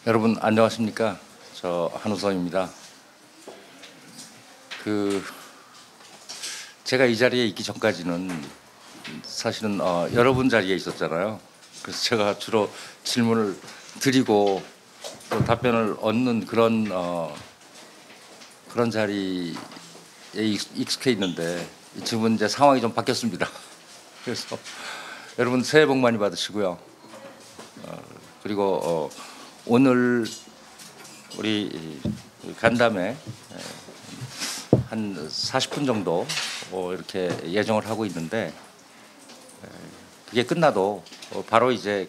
여러분 안녕하십니까? 저 한우성입니다. 제가 이 자리에 있기 전까지는 사실은 여러분 자리에 있었잖아요. 그래서 제가 주로 질문을 드리고 또 답변을 얻는 그런 자리에 익숙해 있는데 지금은 이제 상황이 좀 바뀌었습니다. 그래서 여러분 새해 복 많이 받으시고요. 그리고 오늘 우리 간담회 한 40분 정도 이렇게 예정을 하고 있는데 그게 끝나도 바로 이제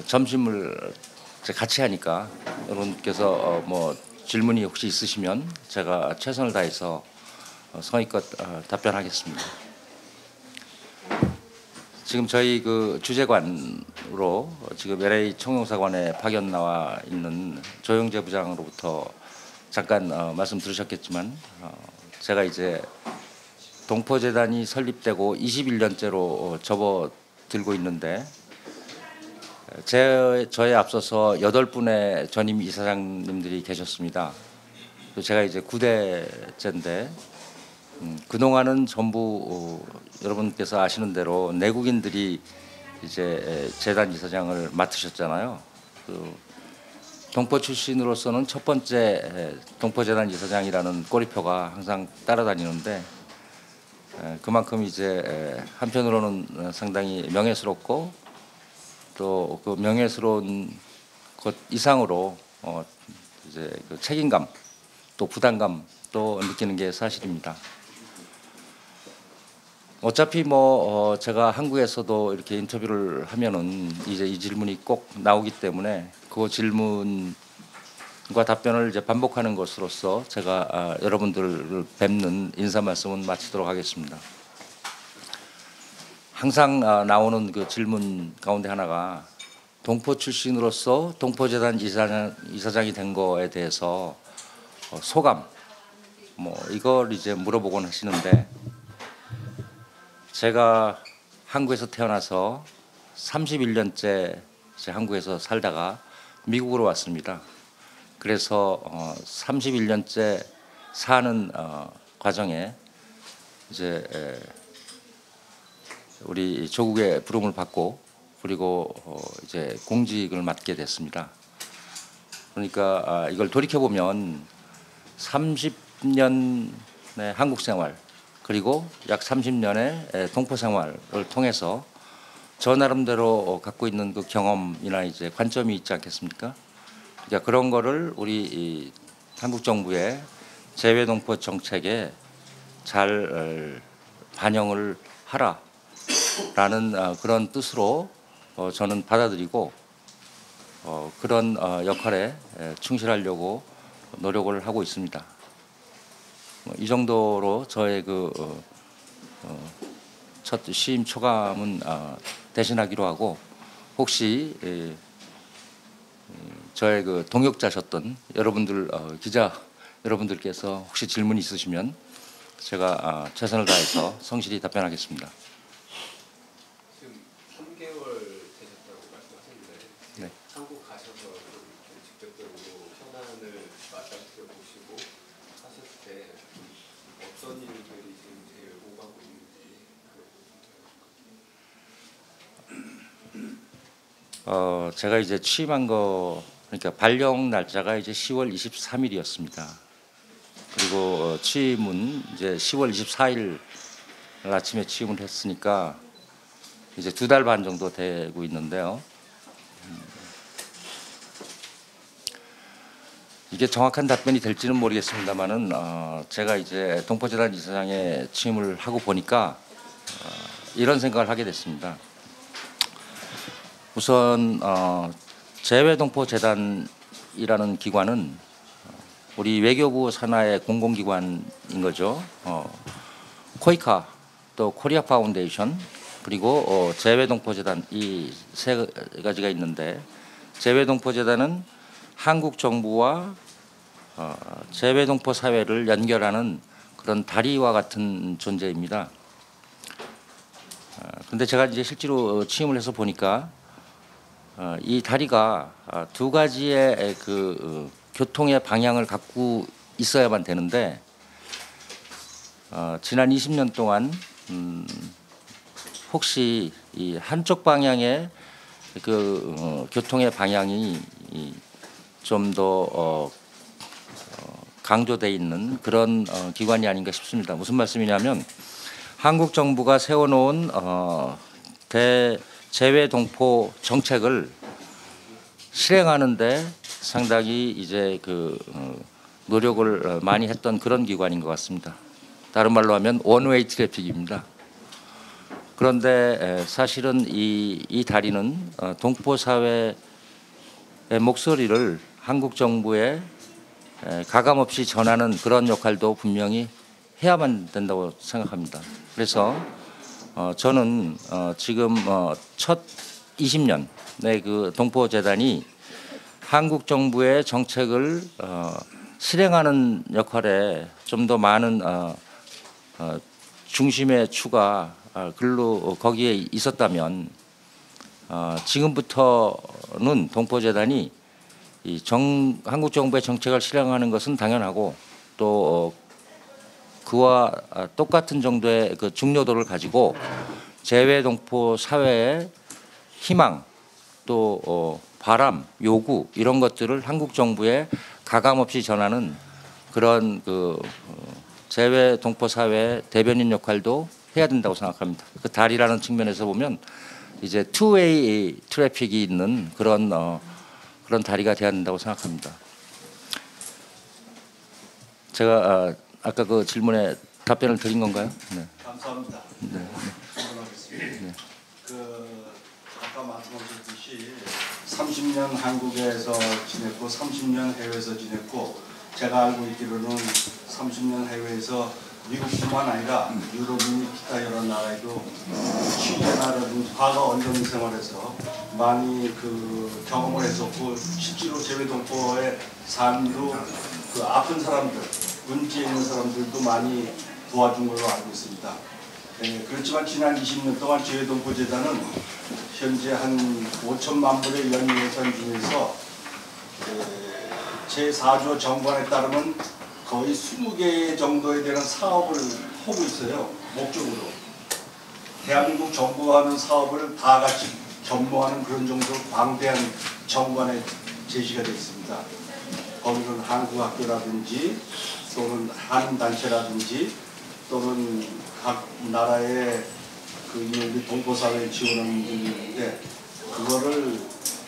점심을 이제 같이 하니까 여러분께서 뭐 질문이 혹시 있으시면 제가 최선을 다해서 성의껏 답변하겠습니다. 지금 저희 주재관으로 지금 LA 총영사관에 파견 나와 있는 조영재 부장으로부터 잠깐 말씀 들으셨겠지만 제가 이제 동포재단이 설립되고 21년째로 접어들고 있는데 저에 앞서서 8분의 전임 이사장님들이 계셨습니다. 제가 이제 9대째인데 그동안은 전부 여러분께서 아시는 대로 내국인들이 이제 재단 이사장을 맡으셨잖아요. 동포 출신으로서는 첫 번째 동포재단 이사장이라는 꼬리표가 항상 따라다니는데 그만큼 이제 한편으로는 상당히 명예스럽고 또 그 명예스러운 것 이상으로 이제 책임감 또 부담감 또 느끼는 게 사실입니다. 어차피 제가 한국에서도 이렇게 인터뷰를 하면은 이제 이 질문이 꼭 나오기 때문에 그 질문과 답변을 이제 반복하는 것으로서 제가 여러분들을 뵙는 인사 말씀은 마치도록 하겠습니다. 항상 나오는 그 질문 가운데 하나가 동포 출신으로서 동포재단 이사장이 된 거에 대해서 소감 이걸 이제 물어보곤 하시는데 제가 한국에서 태어나서 31년째 한국에서 살다가 미국으로 왔습니다. 그래서 31년째 사는 과정에 이제 우리 조국의 부름을 받고 그리고 이제 공직을 맡게 됐습니다. 그러니까 이걸 돌이켜 보면 30년의 한국 생활 그리고 약 30년의 동포 생활을 통해서 저 나름대로 갖고 있는 그 경험이나 이제 관점이 있지 않겠습니까? 그러니까 그런 거를 우리 한국 정부의 재외 동포 정책에 잘 반영을 하라라는 그런 뜻으로 저는 받아들이고 그런 역할에 충실하려고 노력을 하고 있습니다. 이 정도로 저의 첫 취임 초감은 대신하기로 하고 혹시 저의 동역자셨던 여러분들 기자 여러분들께서 혹시 질문이 있으시면 제가 최선을 다해서 성실히 답변하겠습니다. 지금 3개월 되셨다고 말씀하셨는데 네. 한국 가셔서 직접적으로 현안을 맞닥뜨려 보시고 하셨을 때 어떤 일들이 지금 제일 오가고 있는지 제가 이제 취임한 거 그러니까 발령 날짜가 이제 10월 23일이었습니다. 그리고 취임은 이제 10월 24일 아침에 취임을 했으니까 이제 2달 반 정도 되고 있는데요. 이게 정확한 답변이 될지는 모르겠습니다만은 제가 이제 동포재단 이사장에 취임을 하고 보니까 이런 생각을 하게 됐습니다. 우선 재외동포재단이라는 기관은 우리 외교부 산하의 공공기관인 거죠. 코이카 또 코리아 파운데이션 그리고 재외동포재단 이 세 가지가 있는데 재외동포재단은 한국 정부와 재외동포 사회를 연결하는 그런 다리와 같은 존재입니다. 근데 제가 이제 실제로 취임을 해서 보니까 이 다리가 두 가지의 교통의 방향을 갖고 있어야만 되는데 지난 20년 동안 혹시 이 한쪽 방향의 교통의 방향이 좀 더 강조돼 있는 그런 기관이 아닌가 싶습니다. 무슨 말씀이냐면 한국 정부가 세워놓은 대재외동포 정책을 실행하는데 상당히 이제 노력을 많이 했던 그런 기관인 것 같습니다. 다른 말로 하면 원웨이 트래픽입니다. 그런데 사실은 이 다리는 동포 사회의 목소리를 한국 정부에 가감없이 전하는 그런 역할도 분명히 해야만 된다고 생각합니다. 그래서 저는 지금 첫 20년 내 동포 재단이 한국 정부의 정책을 실행하는 역할에 좀 더 많은 중심의 추가 거기에 있었다면 지금부터는 동포 재단이 한국 정부의 정책을 실행하는 것은 당연하고 또 그와 똑같은 정도의 중요도를 가지고 재외동포 사회의 희망 또 바람, 요구 이런 것들을 한국 정부에 가감없이 전하는 그런 재외동포 사회의 대변인 역할도 해야 된다고 생각합니다. 그 다리라는 측면에서 보면 이제 투웨이 트래픽이 있는 그런 다리가 돼야 된다고 생각합니다. 제가 아까 그 질문에 답변을 드린 건가요? 네. 감사합니다. 네. 질문하겠습니다. 아까 말씀하셨듯이 30년 한국에서 지냈고 30년 해외에서 지냈고 제가 알고 있기로는 30년 해외에서 미국뿐만 아니라 유럽이니 기타 여러 나라에도 취재나라든지 과거 언론 생활에서 많이 경험을 했었고 실제로 재외동포의 삶도 아픈 사람들, 문제에 있는 사람들도 많이 도와준 걸로 알고 있습니다. 그렇지만 지난 20년 동안 재외동포재단은 현재 한 5천만 불의 연예 예산 중에서 제4조 정관에 따르면 거의 20개 정도에 대한 사업을 하고 있어요. 목적으로. 대한민국 정부가 하는 사업을 다 같이 겸모하는 그런 정도로 방대한 정관에 제시가 되어 있습니다. 거기는 한국학교라든지 또는 한단체라든지 또는 각 나라의 우리 동포사회에 지원하는 분이 있는데 그거를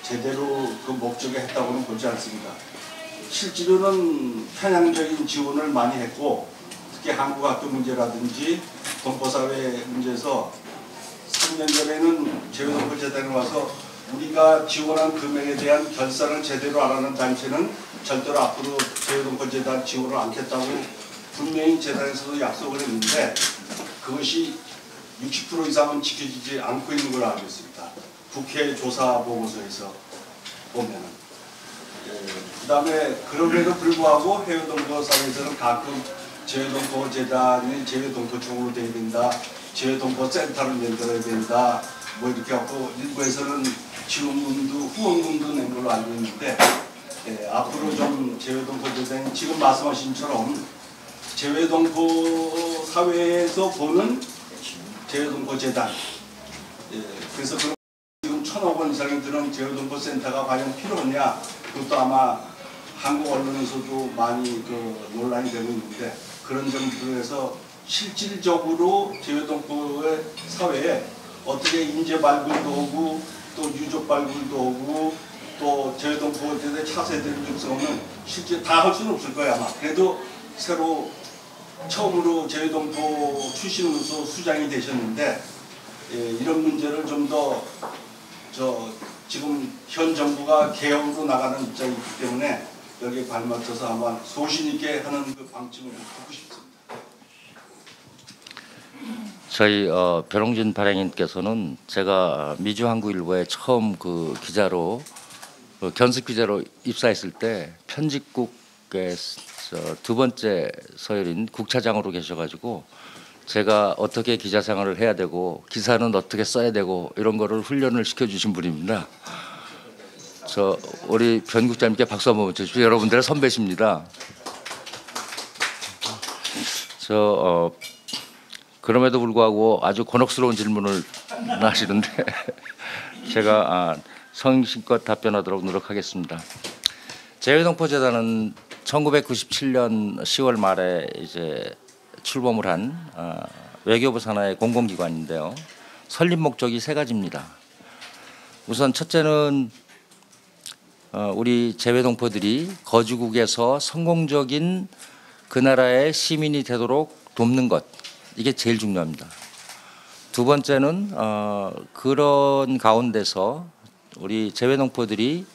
제대로 그 목적에 했다고는 보지 않습니다. 실제로는 편향적인 지원을 많이 했고 특히 한국학교 문제라든지 동포사회 문제에서 3년 전에는 재외동포재단에 와서 우리가 지원한 금액에 대한 결산을 제대로 안 하는 단체는 절대로 앞으로 재외동포재단 지원을 않겠다고 분명히 재단에서도 약속을 했는데 그것이 60% 이상은 지켜지지 않고 있는 걸로 알고 있습니다. 국회 조사 보고서에서 보면은. 그 다음에 그럼에도 불구하고 해외동포 사회에서는 가끔 재외동포재단이 재외동포청으로 돼야 된다, 재외동포 센터를 만들어야 된다, 뭐 이렇게 하고 일부에서는 지원금도 후원금도 낸 걸로 알고 있는데 앞으로 좀 재외동포재단이 지금 말씀하신 것처럼 재외동포 사회에서 보는 재외동포재단 그래서 지금 1,000억 원 이상이 드는 재외동포 센터가 과연 필요하냐 그것도 아마 한국 언론에서도 많이 논란이 되고 있는데 그런 점들에서 실질적으로 재외동포의 사회에 어떻게 인재 발굴도 오고 또 유족 발굴도 오고 또 재외동포에 차세대를 육성하면 실제 다 할 수는 없을 거예요 아마. 그래도 새로 처음으로 재외동포 출신으로서 수장이 되셨는데 이런 문제를 좀 더 지금 현 정부가 개혁으로 나가는 입장이기 때문에 여기에 발맞춰서 아마 소신 있게 하는 그 방침을 듣고 싶습니다. 저희 벼롱진 발행인께서는 제가 미주한국일보에 처음 기자로 견습 기자로 입사했을 때 편집국의 두 번째 서열인 국차장으로 계셔가지고 제가 어떻게 기자 생활을 해야 되고 기사는 어떻게 써야 되고 이런 거를 훈련을 시켜주신 분입니다. 저 우리 변 국장님께 박수 한번 주십시오. 여러분들의 선배십니다. 그럼에도 불구하고 아주 곤혹스러운 질문을 하시는데 제가 성심껏 답변하도록 노력하겠습니다. 재외동포재단은 1997년 10월 말에 이제 출범을 한 외교부 산하의 공공기관인데요. 설립 목적이 세 가지입니다. 우선 첫째는 우리 재외동포들이 거주국에서 성공적인 그 나라의 시민이 되도록 돕는 것, 이게 제일 중요합니다. 두 번째는 그런 가운데서 우리 재외동포들이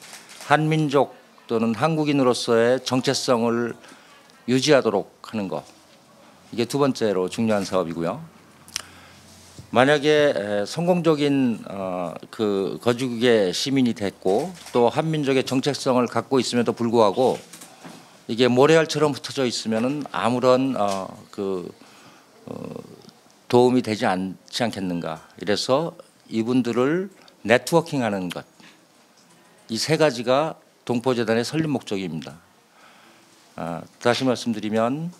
한민족 또는 한국인으로서의 정체성을 유지하도록 하는 것, 이게 두 번째로 중요한 사업이고요. 만약에 성공적인 그 거주국의 시민이 됐고 또 한민족의 정체성을 갖고 있음에도 불구하고 이게 모래알처럼 흩어져 있으면은 아무런 도움이 되지 않지 않겠는가. 이래서 이분들을 네트워킹하는 것, 이 세 가지가 동포재단의 설립 목적입니다. 다시 말씀드리면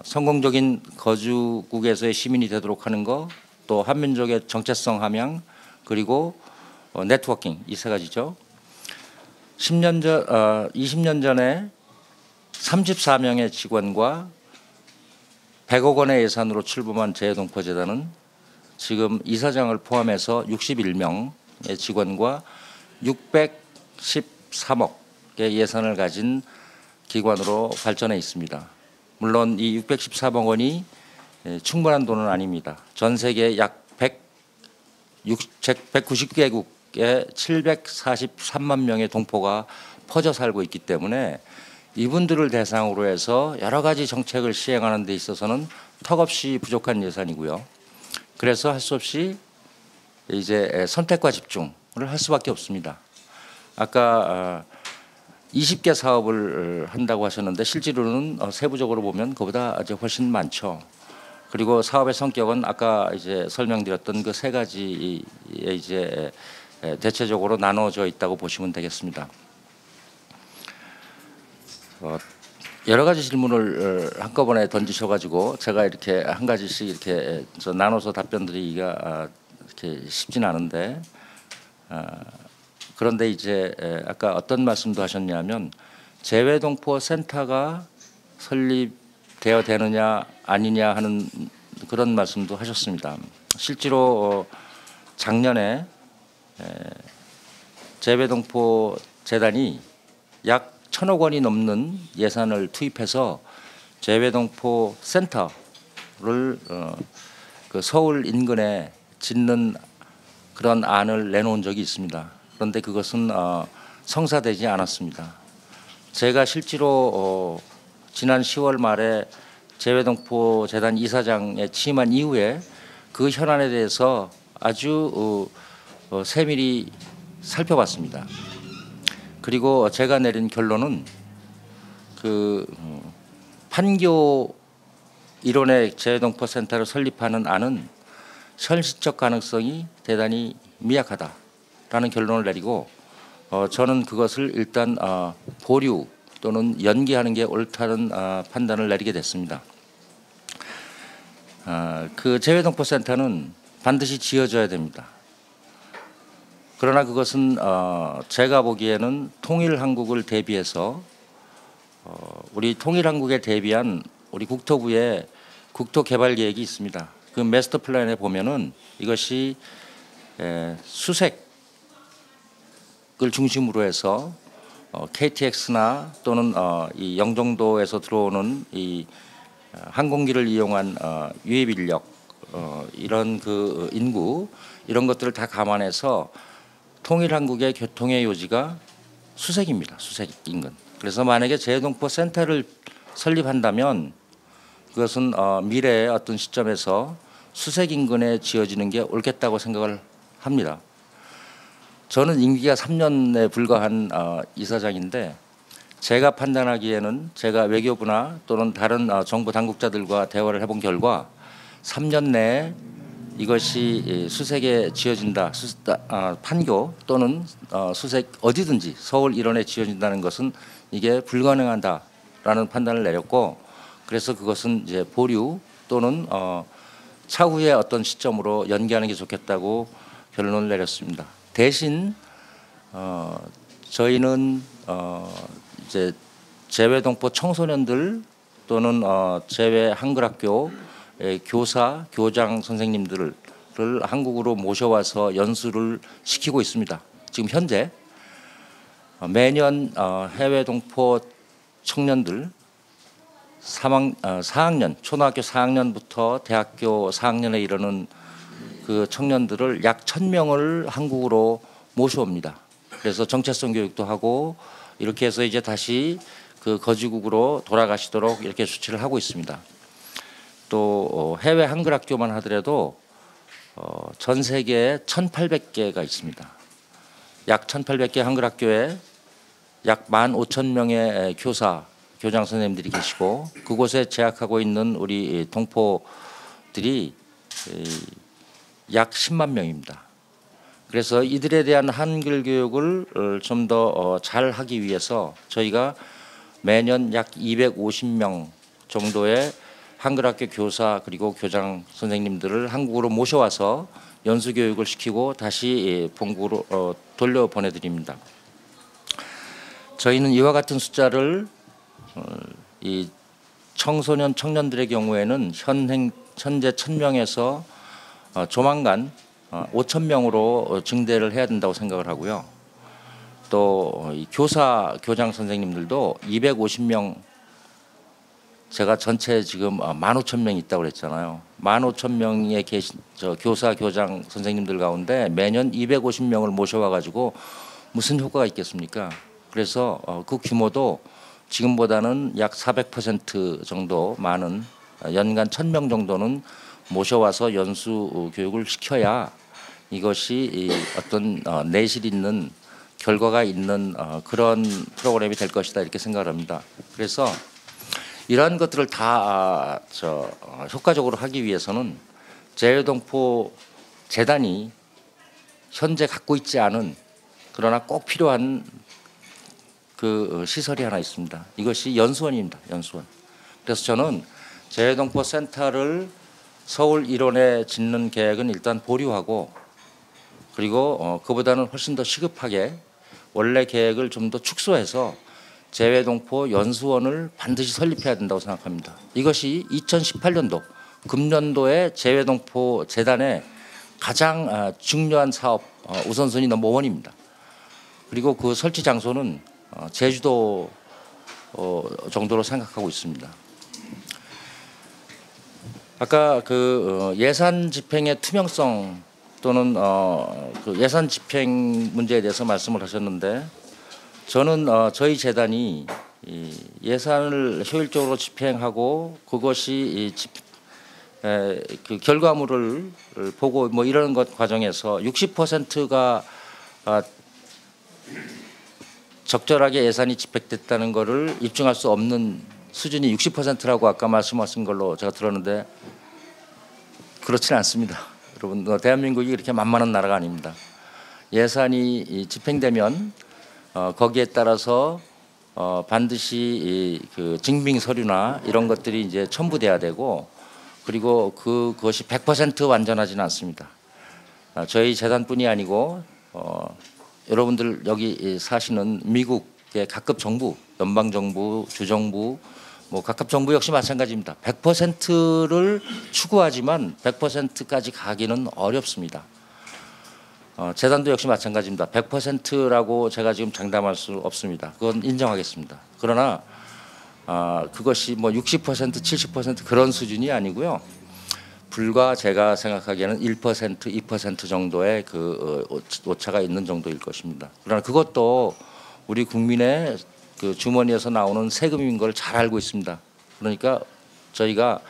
성공적인 거주국에서의 시민이 되도록 하는 것, 또 한민족의 정체성 함양, 그리고 네트워킹, 이 세 가지죠. 20년 전에 34명의 직원과 100억 원의 예산으로 출범한 재외동포재단은 지금 이사장을 포함해서 61명의 직원과 613억의 예산을 가진 기관으로 발전해 있습니다. 물론 이 613억 원이 충분한 돈은 아닙니다. 전 세계 약 190개국에 743만 명의 동포가 퍼져 살고 있기 때문에 이분들을 대상으로 해서 여러 가지 정책을 시행하는 데 있어서는 턱없이 부족한 예산이고요. 그래서 할 수 없이 이제 선택과 집중을 할 수밖에 없습니다. 아까 20개 사업을 한다고 하셨는데 실제로는 세부적으로 보면 그보다 아주 훨씬 많죠. 그리고 사업의 성격은 아까 이제 설명드렸던 그 세 가지에 이제 대체적으로 나눠져 있다고 보시면 되겠습니다. 여러 가지 질문을 한꺼번에 던지셔가지고 제가 이렇게 한 가지씩 이렇게 나눠서 답변드리기가 이렇게 쉽진 않은데, 그런데 이제 아까 어떤 말씀도 하셨냐면 재외동포 센터가 설립되어 되느냐 아니냐 하는 그런 말씀도 하셨습니다. 실제로 작년에 재외동포 재단이 약 1,000억 원이 넘는 예산을 투입해서 재외동포 센터를 그 서울 인근에 짓는 그런 안을 내놓은 적이 있습니다. 그런데 그것은 성사되지 않았습니다. 제가 실제로 지난 10월 말에 재외동포 재단 이사장에 취임한 이후에 그 현안에 대해서 아주 세밀히 살펴봤습니다. 그리고 제가 내린 결론은 그 판교 일원의 재외동포 센터를 설립하는 안은 현실적 가능성이 대단히 미약하다라는 결론을 내리고 저는 그것을 일단 보류 또는 연기하는 게 옳다는 판단을 내리게 됐습니다. 그 재외동포 센터는 반드시 지어져야 됩니다. 그러나 그것은 제가 보기에는 통일한국을 대비해서 우리 통일한국에 대비한 우리 국토부의 국토개발 계획이 있습니다. 그 마스터 플랜에 보면은 이것이 수색을 중심으로 해서 KTX나 또는 이 영종도에서 들어오는 이 항공기를 이용한 유입 인력 이런 그 인구 이런 것들을 다 감안해서 통일한국의 교통의 요지가 수색입니다. 수색 인근. 그래서 만약에 재외동포 센터를 설립한다면 그것은 미래의 어떤 시점에서 수색 인근에 지어지는 게 옳겠다고 생각을 합니다. 저는 임기가 3년에 불과한 이사장인데 제가 판단하기에는 제가 외교부나 또는 다른 정부 당국자들과 대화를 해본 결과 3년 내에 이것이 수색에 지어진다, 판교 또는 수색 어디든지 서울 일원에 지어진다는 것은 이게 불가능하다라는 판단을 내렸고, 그래서 그것은 이제 보류 또는 차후의 어떤 시점으로 연기하는 게 좋겠다고 결론을 내렸습니다. 대신 저희는 이제 재외동포 청소년들 또는 재외 한글학교 교사, 교장 선생님들을 한국으로 모셔와서 연수를 시키고 있습니다. 지금 현재 매년 해외 동포 청년들 4학년, 초등학교 4학년부터 대학교 4학년에 이르는 그 청년들을 약 1,000명을 한국으로 모셔옵니다. 그래서 정체성 교육도 하고 이렇게 해서 이제 다시 그 거주국으로 돌아가시도록 이렇게 조치를 하고 있습니다. 또 해외 한글학교만 하더라도 전 세계에 1,800개가 있습니다. 약 1,800개 한글학교에 약 15,000명의 교사, 교장 선생님들이 계시고 그곳에 재학하고 있는 우리 동포들이 약 10만 명입니다. 그래서 이들에 대한 한글 교육을 좀 더 잘 하기 위해서 저희가 매년 약 250명 정도의 한글학교 교사 그리고 교장 선생님들을 한국으로 모셔와서 연수 교육을 시키고 다시 본국으로 돌려보내드립니다. 저희는 이와 같은 숫자를 이 청소년 청년들의 경우에는 현재 1,000명에서 조만간 5,000명으로 증대를 해야 된다고 생각을 하고요. 또 교사 교장 선생님들도 250명, 제가 전체 지금 15,000명이 있다고 그랬잖아요. 15,000명의 교사 교장 선생님들 가운데 매년 250명을 모셔와 가지고 무슨 효과가 있겠습니까? 그래서 그 규모도 지금보다는 약 400% 정도 많은 연간 1,000명 정도는 모셔와서 연수 교육을 시켜야 이것이 어떤 내실 있는 결과가 있는 그런 프로그램이 될 것이다 이렇게 생각을 합니다. 그래서 이러한 것들을 다 효과적으로 하기 위해서는 재외동포 재단이 현재 갖고 있지 않은 그러나 꼭 필요한 그 시설이 하나 있습니다. 이것이 연수원입니다. 연수원. 그래서 저는 재외동포 센터를 서울 일원에 짓는 계획은 일단 보류하고, 그리고 그보다는 훨씬 더 시급하게 원래 계획을 좀 더 축소해서 재외동포 연수원을 반드시 설립해야 된다고 생각합니다. 이것이 2018년도 금년도에 재외동포 재단의 가장 중요한 사업 우선순위 넘버1입니다. 그리고 그 설치 장소는 제주도 정도로 생각하고 있습니다. 아까 그 예산 집행의 투명성 또는 그 예산 집행 문제에 대해서 말씀을 하셨는데, 저는 저희 재단이 예산을 효율적으로 집행하고 그것이 그 결과물을 보고 뭐 이런 것 과정에서 60%가 적절하게 예산이 집행됐다는 것을 입증할 수 없는 수준이 60%라고 아까 말씀하신 걸로 제가 들었는데 그렇지는 않습니다. 여러분, 대한민국이 그렇게 만만한 나라가 아닙니다. 예산이 집행되면 거기에 따라서 반드시 그 증빙 서류나 이런 것들이 이제 첨부돼야 되고, 그리고 그것이 100% 완전하지는 않습니다. 저희 재단뿐이 아니고 여러분들 여기 사시는 미국의 각급 정부, 연방 정부, 주정부, 뭐 각급 정부 역시 마찬가지입니다. 100%를 추구하지만 100%까지 가기는 어렵습니다. 재단도 역시 마찬가지입니다. 100%라고 제가 지금 장담할 수 없습니다. 그건 인정하겠습니다. 그러나 그것이 뭐 60%, 70% 그런 수준이 아니고요. 불과 제가 생각하기에는 1%, 2% 정도의 그 오차가 있는 정도일 것입니다. 그러나 그것도 우리 국민의 그 주머니에서 나오는 세금인 걸 잘 알고 있습니다. 그러니까 저희가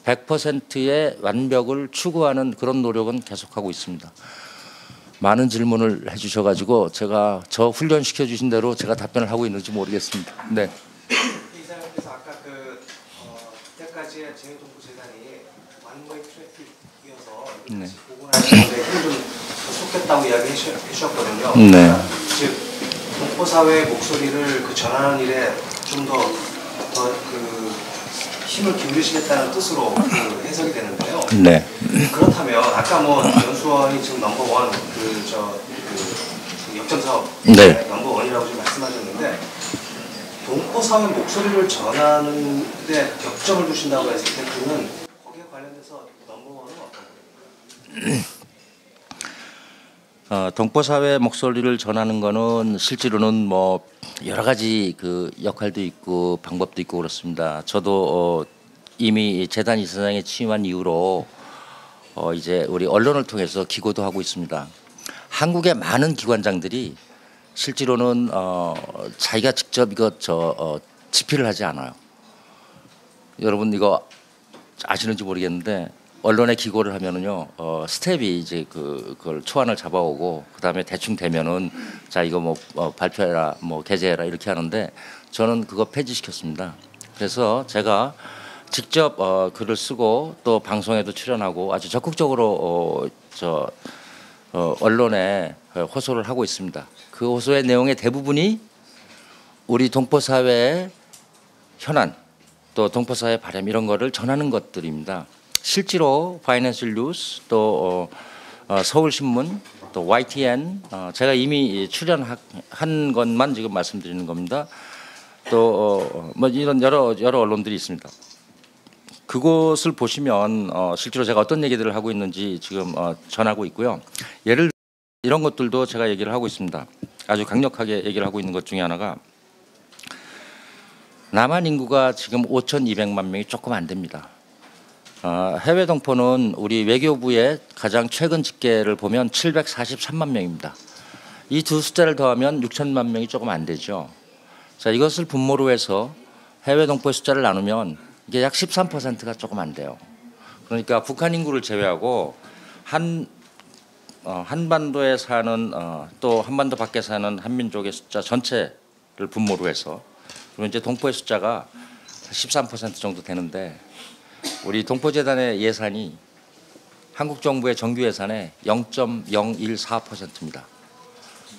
100%의 완벽을 추구하는 그런 노력은 계속하고 있습니다. 많은 질문을 해주셔가지고 제가 저 훈련시켜 주신 대로 제가 답변을 하고 있는지 모르겠습니다. 네. 이사님께서 아까 그때까지의 재외동포 재단이 완무의 트래픽이어서 네. 보고 나시는데 힘좀 쏟겠다고 이야기해 주셨거든요. 네. 그러니까 즉 동포 사회의 목소리를 그 전하는 일에 좀 더 그 힘을 기울이시겠다는 뜻으로 그 해석이 되는데요. 네. 그렇다면 아까 뭐 연수원이 지금 넘버원 그 역점 사업 네. 넘버원이라고 지금 말씀하셨는데 동포 사회 목소리를 전하는데 역점을 두신다고 했을 때 그는 거기에 관련돼서 넘버원은 어떤 거예요? 동포 사회 목소리를 전하는 거는 실제로는 뭐 여러 가지 그 역할도 있고 방법도 있고 그렇습니다. 저도 이미 재단 이사장에 취임한 이후로 이제 우리 언론을 통해서 기고도 하고 있습니다. 한국의 많은 기관장들이 실제로는 자기가 직접 이거 집필을 하지 않아요. 여러분 이거 아시는지 모르겠는데 언론에 기고를 하면은요 스텝이 이제 그걸 초안을 잡아오고 그다음에 대충 되면은 자 이거 뭐 발표해라 뭐 게재해라 이렇게 하는데 저는 그거 폐지시켰습니다. 그래서 제가 직접 글을 쓰고 또 방송에도 출연하고 아주 적극적으로 언론에 호소를 하고 있습니다. 그 호소의 내용의 대부분이 우리 동포 사회의 현안 또 동포 사회 바람 이런 거를 전하는 것들입니다. 실제로 파이낸셜 뉴스 또 서울신문 또 YTN 제가 이미 출연한 것만 지금 말씀드리는 겁니다. 또 뭐 이런 여러 언론들이 있습니다. 그곳을 보시면 실제로 제가 어떤 얘기들을 하고 있는지 지금 전하고 있고요. 예를 들어 이런 것들도 제가 얘기를 하고 있습니다. 아주 강력하게 얘기를 하고 있는 것 중에 하나가 남한 인구가 지금 5,200만 명이 조금 안 됩니다. 해외 동포는 우리 외교부의 가장 최근 집계를 보면 743만 명입니다. 이 두 숫자를 더하면 6천만 명이 조금 안 되죠. 자, 이것을 분모로 해서 해외 동포의 숫자를 나누면 이게 약 13%가 조금 안 돼요. 그러니까 북한 인구를 제외하고 한반도에 사는 또 한반도 밖에 사는 한민족의 숫자 전체를 분모로 해서 그러면 이제 동포의 숫자가 13% 정도 되는데 우리 동포재단의 예산이 한국 정부의 정규 예산의 0.014%입니다.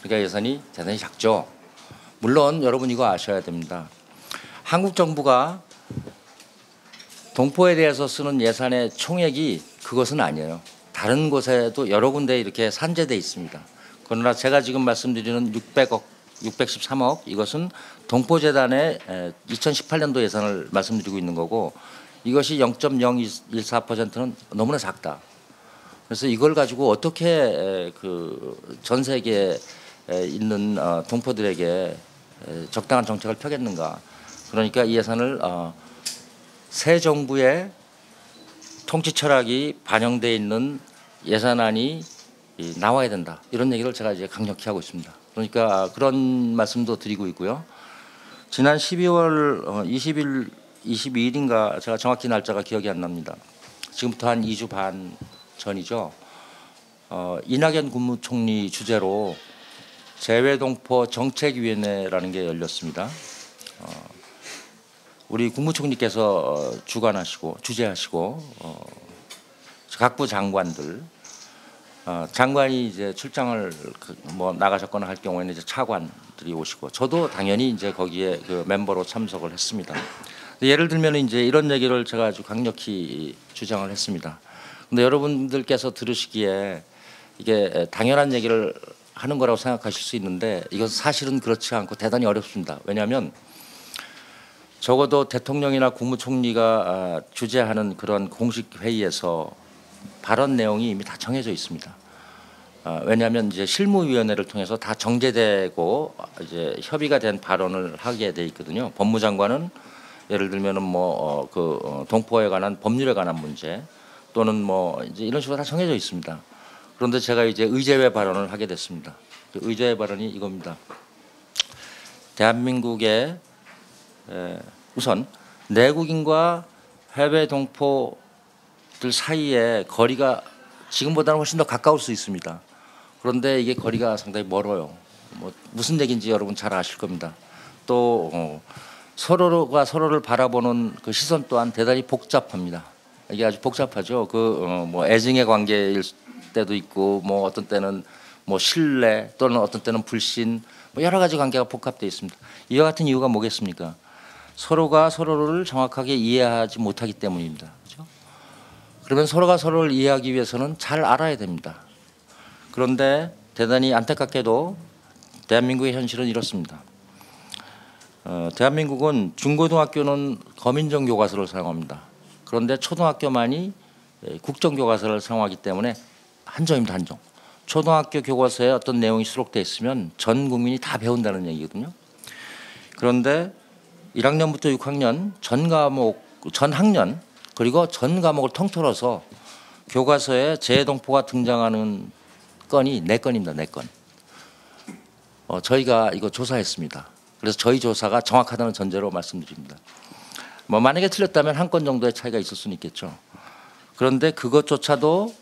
그러니까 예산이 대단히 작죠. 물론 여러분 이거 아셔야 됩니다. 한국 정부가 동포에 대해서 쓰는 예산의 총액이 그것은 아니에요. 다른 곳에도 여러 군데 이렇게 산재돼 있습니다. 그러나 제가 지금 말씀드리는 613억 이것은 동포재단의 2018년도 예산을 말씀드리고 있는 거고 이것이 0.014%는 너무나 작다. 그래서 이걸 가지고 어떻게 그 전 세계에 있는 동포들에게 적당한 정책을 펴겠는가. 그러니까 이 예산을 새 정부의 통치 철학이 반영돼 있는 예산안이 나와야 된다. 이런 얘기를 제가 이제 강력히 하고 있습니다. 그러니까 그런 말씀도 드리고 있고요. 지난 12월 20일 22일인가 제가 정확히 날짜가 기억이 안 납니다. 지금부터 한 2주 반 전이죠. 이낙연 국무총리 주재로 재외동포 정책위원회라는 게 열렸습니다. 우리 국무총리께서 주재하시고 각부 장관들 장관이 이제 출장을 뭐 나가셨거나 할 경우에는 이제 차관들이 오시고 저도 당연히 이제 거기에 그 멤버로 참석을 했습니다. 예를 들면 이제 이런 얘기를 제가 아주 강력히 주장을 했습니다. 근데 여러분들께서 들으시기에 이게 당연한 얘기를 하는 거라고 생각하실 수 있는데 이것은 사실은 그렇지 않고 대단히 어렵습니다. 왜냐하면 적어도 대통령이나 국무총리가 주재하는 그런 공식 회의에서 발언 내용이 이미 다 정해져 있습니다. 왜냐하면 이제 실무위원회를 통해서 다 정제되고 이제 협의가 된 발언을 하게 돼 있거든요. 법무장관은 예를 들면은 뭐 동포에 관한 법률에 관한 문제 또는 뭐 이제 이런 식으로 다 정해져 있습니다. 그런데 제가 이제 의제외 발언을 하게 됐습니다. 그 의제외 발언이 이겁니다. 대한민국의 우선 내국인과 해외 동포들 사이에 거리가 지금보다는 훨씬 더 가까울 수 있습니다. 그런데 이게 거리가 상당히 멀어요. 뭐 무슨 얘기인지 여러분 잘 아실 겁니다. 또 서로가 서로를 바라보는 그 시선 또한 대단히 복잡합니다. 이게 아주 복잡하죠. 뭐 애증의 관계일 때도 있고, 뭐 어떤 때는 뭐 신뢰 또는 어떤 때는 불신, 뭐 여러 가지 관계가 복합되어 있습니다. 이와 같은 이유가 뭐겠습니까? 서로가 서로를 정확하게 이해하지 못하기 때문입니다. 그렇죠? 그러면 서로가 서로를 이해하기 위해서는 잘 알아야 됩니다. 그런데 대단히 안타깝게도 대한민국의 현실은 이렇습니다. 대한민국은 중고등학교는 거민정 교과서를 사용합니다. 그런데 초등학교만이 국정 교과서를 사용하기 때문에 한정입니다. 한정. 초등학교 교과서에 어떤 내용이 수록되어 있으면 전 국민이 다 배운다는 얘기거든요. 그런데 1학년부터 6학년 전 학년 그리고 전 과목을 통틀어서 교과서에 재해동포가 등장하는 건이 4건입니다. 4건. 저희가 이거 조사했습니다. 그래서 저희 조사가 정확하다는 전제로 말씀드립니다. 뭐 만약에 틀렸다면 한 건 정도의 차이가 있을 수는 있겠죠. 그런데 그것조차도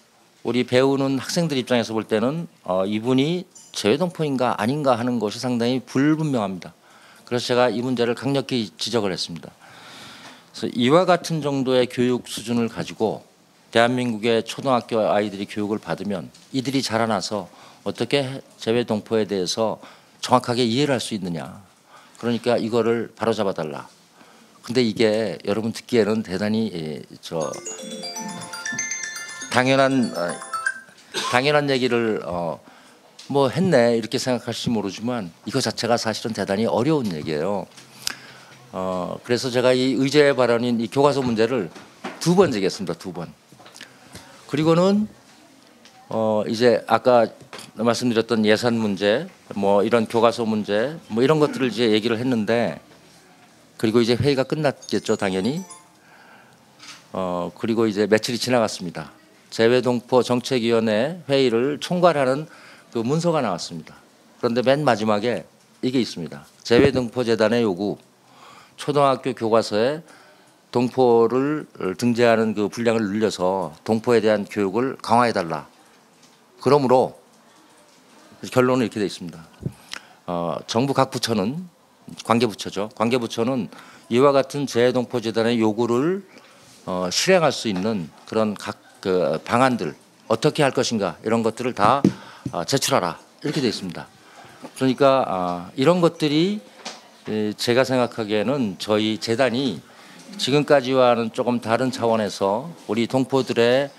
우리 배우는 학생들 입장에서 볼 때는 이분이 재해동포인가 아닌가 하는 것이 상당히 불분명합니다. 그래서 제가 이 문제를 강력히 지적을 했습니다. 그래서 이와 같은 정도의 교육 수준을 가지고 대한민국의 초등학교 아이들이 교육을 받으면 이들이 자라나서 어떻게 재해동포에 대해서 정확하게 이해를 할 수 있느냐. 그러니까 이거를 바로잡아달라. 근데 이게 여러분 듣기에는 대단히 당연한 얘기를 뭐 했네 이렇게 생각하실지 모르지만 이거 자체가 사실은 대단히 어려운 얘기예요. 그래서 제가 이 의제 발언인 이 교과서 문제를 2번 제기했습니다. 2번. 그리고는 이제 아까 말씀드렸던 예산 문제, 뭐 이런 교과서 문제, 뭐 이런 것들을 이제 얘기를 했는데, 그리고 이제 회의가 끝났겠죠, 당연히. 그리고 이제 며칠이 지나갔습니다. 재외동포 정책위원회 회의를 총괄하는 그 문서가 나왔습니다. 그런데 맨 마지막에 이게 있습니다. 재외동포 재단의 요구, 초등학교 교과서에 동포를 등재하는 그 분량을 늘려서 동포에 대한 교육을 강화해달라. 그러므로 결론은 이렇게 되어 있습니다. 정부 각 부처는 관계부처죠. 관계부처는 이와 같은 재해동포 재단의 요구를 실행할 수 있는 그런 각 그 방안들 어떻게 할 것인가 이런 것들을 다 제출하라 이렇게 되어 있습니다. 그러니까 이런 것들이 제가 생각하기에는 저희 재단이 지금까지와는 조금 다른 차원에서 우리 동포들의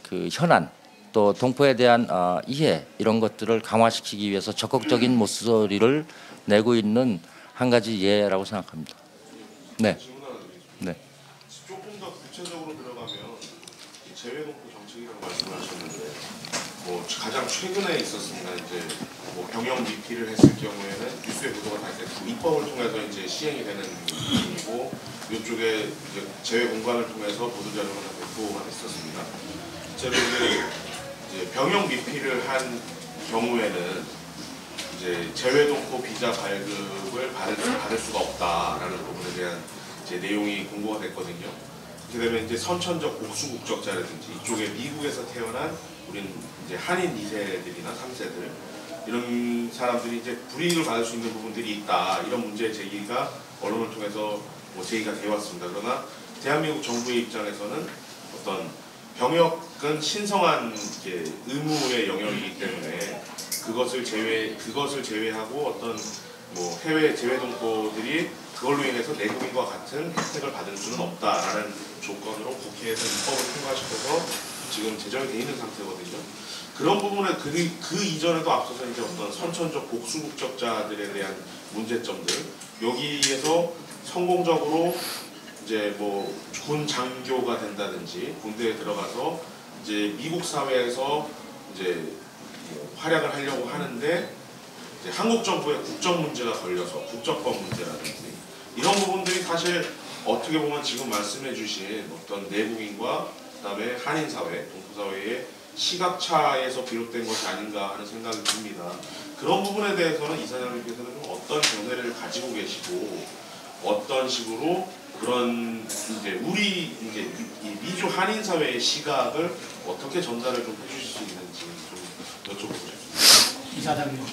그 현안 또 동포에 대한 이해 이런 것들을 강화시키기 위해서 적극적인 목소리를 내고 있는 한 가지 예라고 생각합니다. 네. 네. 조금 더 구체적으로 들어가면 이 재외동포 정책이라고 말씀하셨는데 뭐 가장 최근에 있었습니다. 이제 뭐 병역 미필을 했을 경우에는 뉴스에 보도가 다 됐고 입법을 통해서 이제 시행이 되는 부분이고 이쪽에 이제 재외 공관을 통해서 보도 자료가 다 배포가 됐었습니다. 실제로 이제 병역 미필을 한 경우에는 이제 재외동포 비자 발급을 받을 수가 없다라는 부분에 대한 이제 내용이 공고가 됐거든요. 그렇게 되면 이제 선천적 복수 국적자라든지 이쪽에 미국에서 태어난 우린 이제 한인 2세들이나 3세들 이런 사람들이 이제 불이익을 받을 수 있는 부분들이 있다. 이런 문제 제기가 언론을 통해서 뭐 제기가 되어 왔습니다. 그러나 대한민국 정부의 입장에서는 어떤 병역은 신성한 의무의 영역이기 때문에 그것을 제외하고 어떤 뭐 해외 재외동포들이 그걸로 인해서 내국인과 같은 혜택을 받을 수는 없다라는 조건으로 국회에서 입법을 통과시켜서 지금 제정이 되어 있는 상태거든요. 그런 부분에 그 이전에도 앞서서 이제 어떤 선천적 복수 국적자들에 대한 문제점들 여기에서 성공적으로 이제 뭐 군 장교가 된다든지 군대에 들어가서 이제 미국 사회에서 이제 뭐 활약을 하려고 하는데 이제 한국 정부의 국적 문제가 걸려서 국적법 문제라든지 이런 부분들이 사실 어떻게 보면 지금 말씀해주신 어떤 내국인과 그다음에 한인 사회, 동포 사회의 시각차에서 비롯된 것이 아닌가 하는 생각이 듭니다. 그런 부분에 대해서는 이사장님께서는 좀 어떤 견해를 가지고 계시고 어떤 식으로 그런 이제 우리 이제 이 미주 한인 사회의 시각을 어떻게 전달을 좀 해주실 수 있는지 좀 여쭤보고 싶습니다. 이사장님,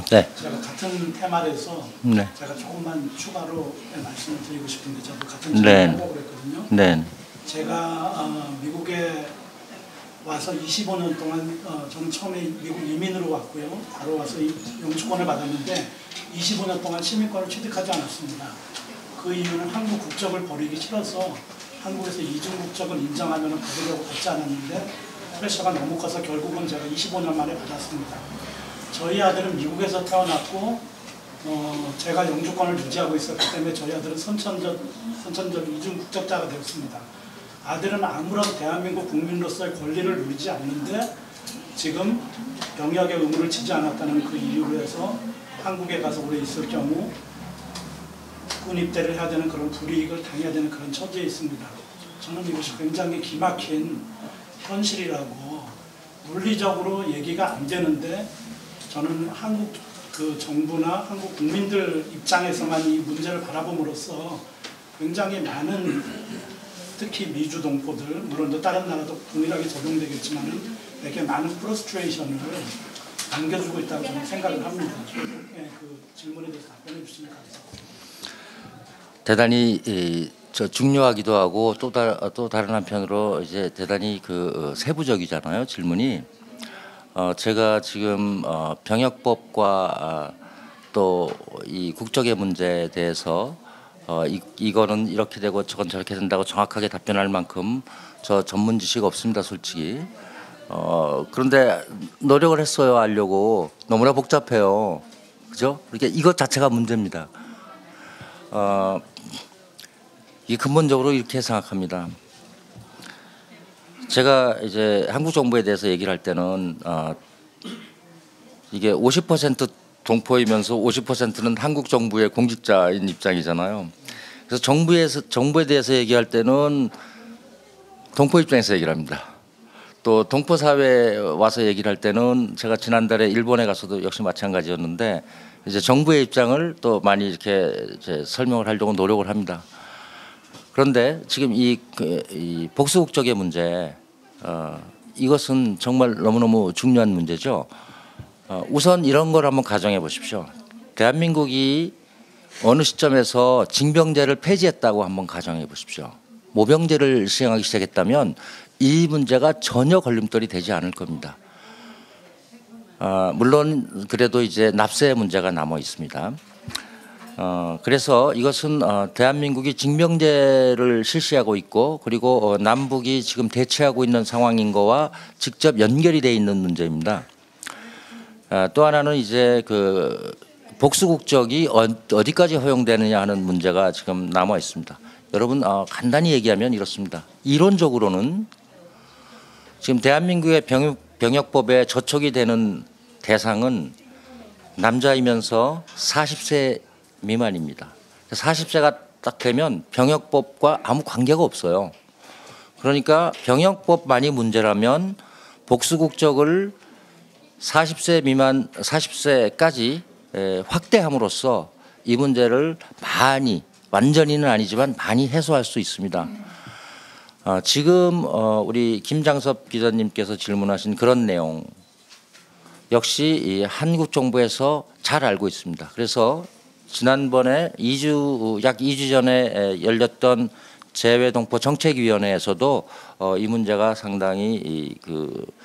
네. 제가 같은 테마에서 네. 제가 조금만 추가로 말씀을 드리고 싶은데 저도 같은 네. 질문을 하려고 그랬거든요. 네. 제가 미국에 와서 25년 동안 저는 처음에 미국 이민으로 왔고요. 바로 와서 영주권을 받았는데 25년 동안 시민권을 취득하지 않았습니다. 그 이유는 한국 국적을 버리기 싫어서 한국에서 이중 국적을 인정하면 받으려고 받지 않았는데 프레셔가 너무 커서 결국은 제가 25년 만에 받았습니다. 저희 아들은 미국에서 태어났고 제가 영주권을 유지하고 있었기 때문에 저희 아들은 선천적 이중 국적자가 되었습니다. 아들은 아무런 대한민국 국민으로서의 권리를 누리지 않는데 지금 병역의 의무를 지지 않았다는 그 이유로 해서 한국에 가서 오래 있을 경우 군입대를 해야 되는 그런 불이익을 당해야 되는 그런 처지에 있습니다. 저는 이것이 굉장히 기막힌 현실이라고 물리적으로 얘기가 안 되는데 저는 한국 정부나 한국 국민들 입장에서만 이 문제를 바라봄으로써 굉장히 많은 특히 미주 동포들 물론 또 다른 나라도 동일하게 적용되겠지만 이렇게 많은 프러스트레이션을 안겨주고 있다고 저는 생각을 합니다. 그 질문에 대해서 답변해 주시면 감사합니다. 대단히 중요하기도 하고 또 다른 한편으로 이제 대단히 세부적이잖아요, 질문이. 제가 지금 병역법과 또 이 국적의 문제에 대해서 이거는 이렇게 되고 저건 저렇게 된다고 정확하게 답변할 만큼 저 전문 지식 없습니다, 솔직히. 그런데 노력을 했어요, 알려고. 너무나 복잡해요, 그죠? 그러니까 이것 자체가 문제입니다. 이 근본적으로 이렇게 생각합니다. 제가 이제 한국 정부에 대해서 얘기를 할 때는 이게 50% 동포이면서 50%는 한국 정부의 공직자인 입장이잖아요. 그래서 정부에 대해서 얘기할 때는 동포 입장에서 얘기를 합니다. 또 동포 사회에 와서 얘기를 할 때는 제가 지난달에 일본에 가서도 역시 마찬가지였는데 이제 정부의 입장을 또 많이 이렇게 이제 설명을 하려고 노력을 합니다. 그런데 지금 이 복수국적의 문제, 이것은 정말 너무너무 중요한 문제죠. 우선 이런 걸 한번 가정해 보십시오. 대한민국이 어느 시점에서 징병제를 폐지했다고 한번 가정해 보십시오. 모병제를 시행하기 시작했다면 이 문제가 전혀 걸림돌이 되지 않을 겁니다. 물론 그래도 이제 납세의 문제가 남아 있습니다. 그래서 이것은 대한민국이 징병제를 실시하고 있고 그리고 남북이 지금 대치하고 있는 상황인 거와 직접 연결이 돼 있는 문제입니다. 또 하나는 이제 복수국적이 어디까지 허용되느냐 하는 문제가 지금 남아 있습니다. 여러분 간단히 얘기하면 이렇습니다. 이론적으로는 지금 대한민국의 병역법에 저촉이 되는 대상은 남자이면서 40세 미만입니다. 40세가 딱 되면 병역법과 아무 관계가 없어요. 그러니까 병역법만이 문제라면 복수국적을 40세 미만 40세까지 확대함으로써 이 문제를 많이 완전히는 아니지만 많이 해소할 수 있습니다. 지금 우리 김장섭 기자님께서 질문하신 그런 내용 역시 이 한국 정부에서 잘 알고 있습니다. 그래서 지난번에 약 2주 전에 열렸던 재외동포 정책위원회에서도 이 문제가 상당히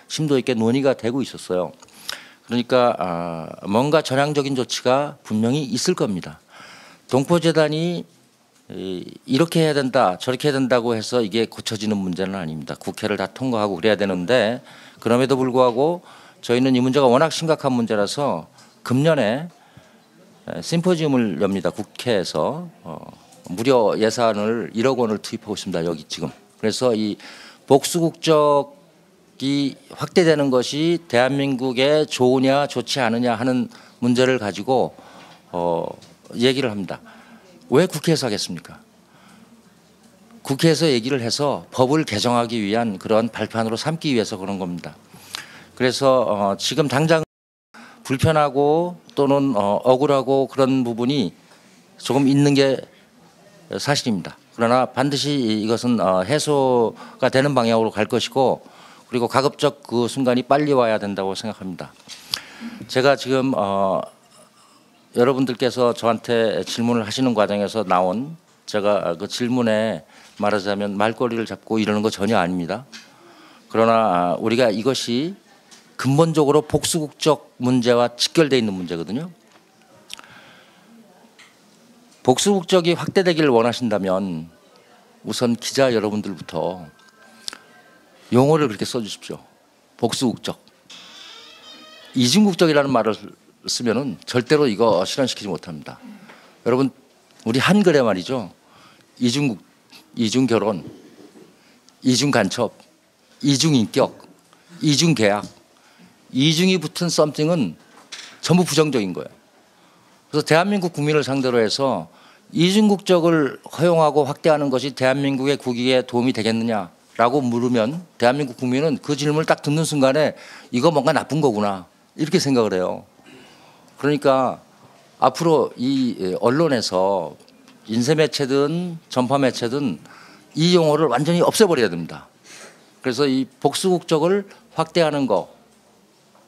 심도 있게 논의가 되고 있었어요. 그러니까 뭔가 전향적인 조치가 분명히 있을 겁니다. 동포재단이 이렇게 해야 된다 저렇게 해야 된다고 해서 이게 고쳐지는 문제는 아닙니다. 국회를 다 통과하고 그래야 되는데 그럼에도 불구하고 저희는 이 문제가 워낙 심각한 문제라서 금년에 심포지움을 엽니다. 국회에서 무려 예산을 1억 원을 투입하고 있습니다. 여기 지금. 그래서 이 복수국적이 확대되는 것이 대한민국에 좋으냐 좋지 않으냐 하는 문제를 가지고 얘기를 합니다. 왜 국회에서 하겠습니까? 국회에서 얘기를 해서 법을 개정하기 위한 그런 발판으로 삼기 위해서 그런 겁니다. 그래서 지금 당장 불편하고 또는 억울하고 그런 부분이 조금 있는 게 사실입니다. 그러나 반드시 이것은 해소가 되는 방향으로 갈 것이고 그리고 가급적 그 순간이 빨리 와야 된다고 생각합니다. 제가 지금 여러분들께서 저한테 질문을 하시는 과정에서 나온 제가 그 질문에 말하자면 말꼬리를 잡고 이러는 거 전혀 아닙니다. 그러나 우리가 이것이 근본적으로 복수국적 문제와 직결되어 있는 문제거든요. 복수국적이 확대되기를 원하신다면 우선 기자 여러분들부터 용어를 그렇게 써주십시오. 복수국적. 이중국적이라는 말을 쓰면은 절대로 이거 실현시키지 못합니다. 여러분 우리 한글에 말이죠. 이중결혼, 이중간첩, 이중인격, 이중계약, 이중이 붙은 썸띵은 전부 부정적인 거예요. 그래서 대한민국 국민을 상대로 해서 이중국적을 허용하고 확대하는 것이 대한민국의 국익에 도움이 되겠느냐라고 물으면 대한민국 국민은 그 질문을 딱 듣는 순간에 이거 뭔가 나쁜 거구나 이렇게 생각을 해요. 그러니까 앞으로 이 언론에서 인쇄 매체든 전파 매체든 이 용어를 완전히 없애버려야 됩니다. 그래서 이 복수국적을 확대하는 거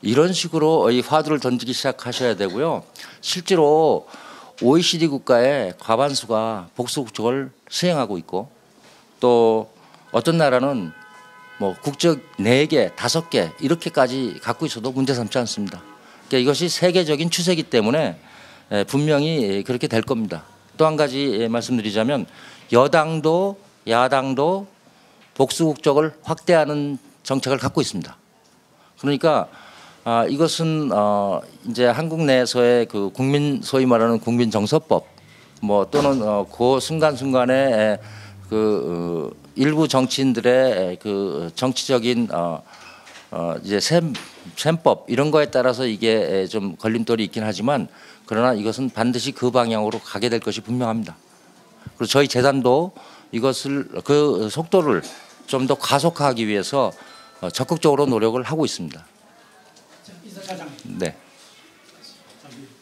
이런 식으로 이 화두를 던지기 시작하셔야 되고요. 실제로 OECD 국가의 과반수가 복수국적을 수행하고 있고 또 어떤 나라는 뭐 국적 4개, 5개 이렇게까지 갖고 있어도 문제 삼지 않습니다. 그러니까 이것이 세계적인 추세이기 때문에 분명히 그렇게 될 겁니다. 또 한 가지 말씀드리자면 여당도 야당도 복수국적을 확대하는 정책을 갖고 있습니다. 그러니까 이것은 이제 한국 내에서의 그 국민 소위 말하는 국민정서법 뭐 또는 그 순간순간에 그 일부 정치인들의 그 정치적인 이제 셈법 이런 거에 따라서 이게 좀 걸림돌이 있긴 하지만 그러나 이것은 반드시 그 방향으로 가게 될 것이 분명합니다. 그리고 저희 재단도 이것을 그 속도를 좀 더 가속화하기 위해서 적극적으로 노력을 하고 있습니다. 이사장님. 네.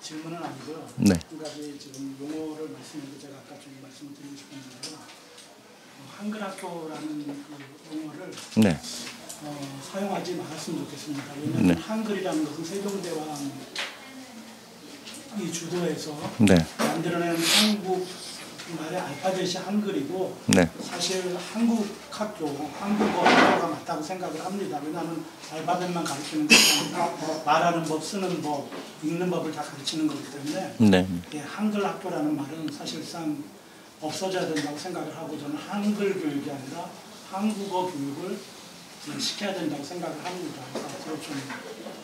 질문은 아니고요. 네. 한 가지 지금 용어를 말씀했는데 제가 아까 좀 말씀을 드리고 싶었는데요. 한글학교라는 그 용어를 네. 사용하지 말았으면 좋겠습니다. 왜냐하면 네. 한글이라는 것은 세종대왕이 주도해서 네. 만들어낸 한국 말의 알파벳이 한글이고 네. 사실 한국 학교, 한국어 학교가 맞다고 생각을 합니다. 왜냐하면 알파벳만 가르치는 것이 아니라 말하는 법, 쓰는 법, 읽는 법을 다 가르치는 거기 때문에 네. 한글 학교라는 말은 사실상 없어져야 된다고 생각을 하고 저는 한글 교육이 아니라 한국어 교육을 시켜야 된다고 생각을 합니다. 그래서 앞으로 좀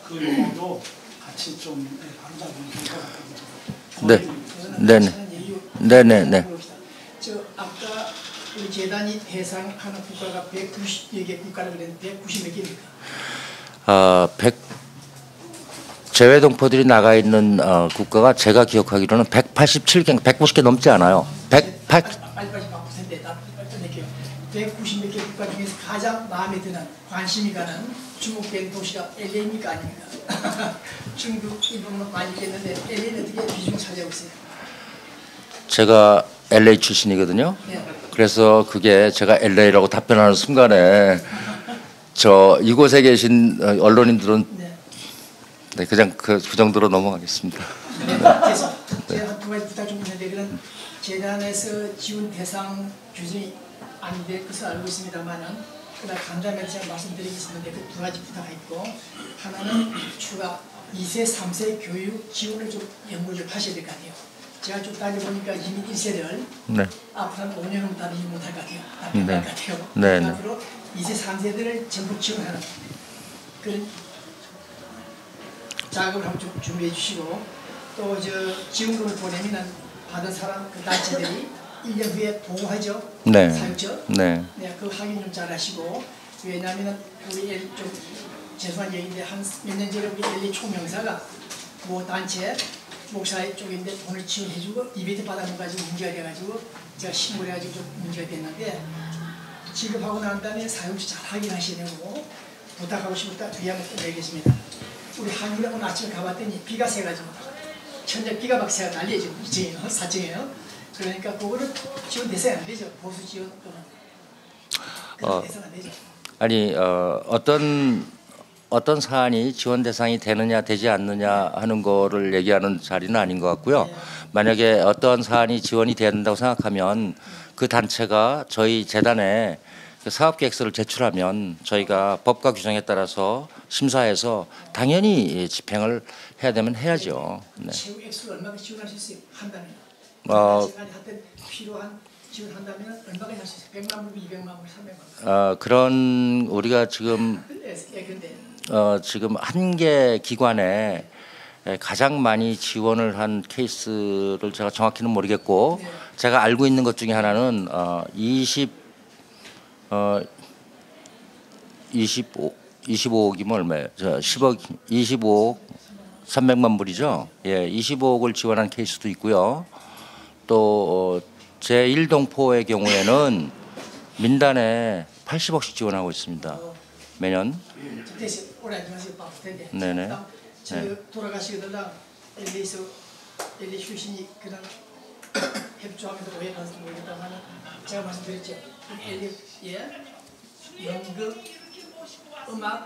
그 용어도 같이 좀 바로잡으면 될 것 같아요. 네. 네네네. 저 아까 우리 재단이 대상하는 국가가 190개 국가를 그랬는데 190몇 개입니까? 100 제외 동포들이 나가 있는 국가가 제가 기억하기로는 187개, 190개 넘지 않아요. 108 빨리빨리 바꾸세요. 나 빨리 낼게요. 190몇 개 국가 중에서 가장 마음에 드는 관심이 가는 주목된 도시가 LA입니까 아닙니까? 중국, 일본은 많이 있겠는데 LA는 어떻게 비중 차지하고 있어요? 제가 LA 출신이거든요. 네. 그래서 그게 제가 LA라고 답변하는 순간에 저 이곳에 계신 언론인들은 네. 네, 그냥 그 정도로 넘어가겠습니다. 네. 그래서 제가 두 가지 부탁 좀 있는데 그런 재단에서 지원 대상 규정이 안 될 것을 알고 있습니다만은 그날 간담회에서 제가 말씀드리겠습니다. 그 두 가지 부탁했고 하나는 추가 2세, 3세 교육 지원을 좀 연구 좀 하셔야 될 것 같아요. 제가 좀 따져보니까 이미 1세를 네. 앞으로 한 5년은 따르지 못할 것 같아요. 네. 것 같아요. 네, 네. 앞으로 2세, 3세들을 전부 지원하는 그런 작업을 한번 좀 준비해 주시고 또 저 지원금을 보내면 받은 사람 그 단체들이 1년 후에 보고하죠. 네. 사육죠. 네. 네, 그 확인 좀 잘 하시고 왜냐하면 우리 좀 죄송한 얘기인데 한 몇 년 전에 우리 LA 총명사가 뭐 단체 목사의 쪽인데 돈을 지원해주고 이벤트 받아놓은 가지고 문제가 돼가지고 제가 신고를 해가지고 좀 문제가 됐는데 지급하고 난 다음에 사용시 잘 확인하셔야 되고 부탁하고 싶었다 뒤에 한번 또 얘기했습니다. 우리 한국에 오늘 아침에 가봤더니 비가 새가지고 천장 비가 막 새가 난리에 지금 2층이에요 4층이에요. 그러니까 그거를 지원 대상이 안 되죠. 보수 지원 또는 대상 안 되죠. 아니 어떤 사안이 지원 대상이 되느냐 되지 않느냐 하는 거를 얘기하는 자리는 아닌 것 같고요. 만약에 어떤 사안이 지원이 돼야 된다고 생각하면 그 단체가 저희 재단에 그 사업 계획서를 제출하면 저희가 법과 규정에 따라서 심사해서 당연히 집행을 해야 되면 해야죠. 네. 최후 액수를 얼마나 지원할 수 있어요? 한다면. 재단이 한때 필요한 지원한다면 얼마나 할 수 있어요? 100만 불, 200만 불, 300만 불. 그런 우리가 지금 근데 지금 한 개 기관에 가장 많이 지원을 한 케이스를 제가 정확히는 모르겠고 네. 제가 알고 있는 것 중에 하나는 25억이면 얼마예요? 10억 25억 300만 불이죠. 예, 25억을 지원한 케이스도 있고요. 또 제1동포의 경우에는 민단에 80억씩 지원하고 있습니다. 매년. 대신 오래 하지 마세요. 바쁠 텐데. 네네. 저 돌아가시거나 LA에서 LA 출신이 그냥 협조하면서 오해받을지 모르겠다만 제가 말씀드렸죠. LA에 연극, 음악,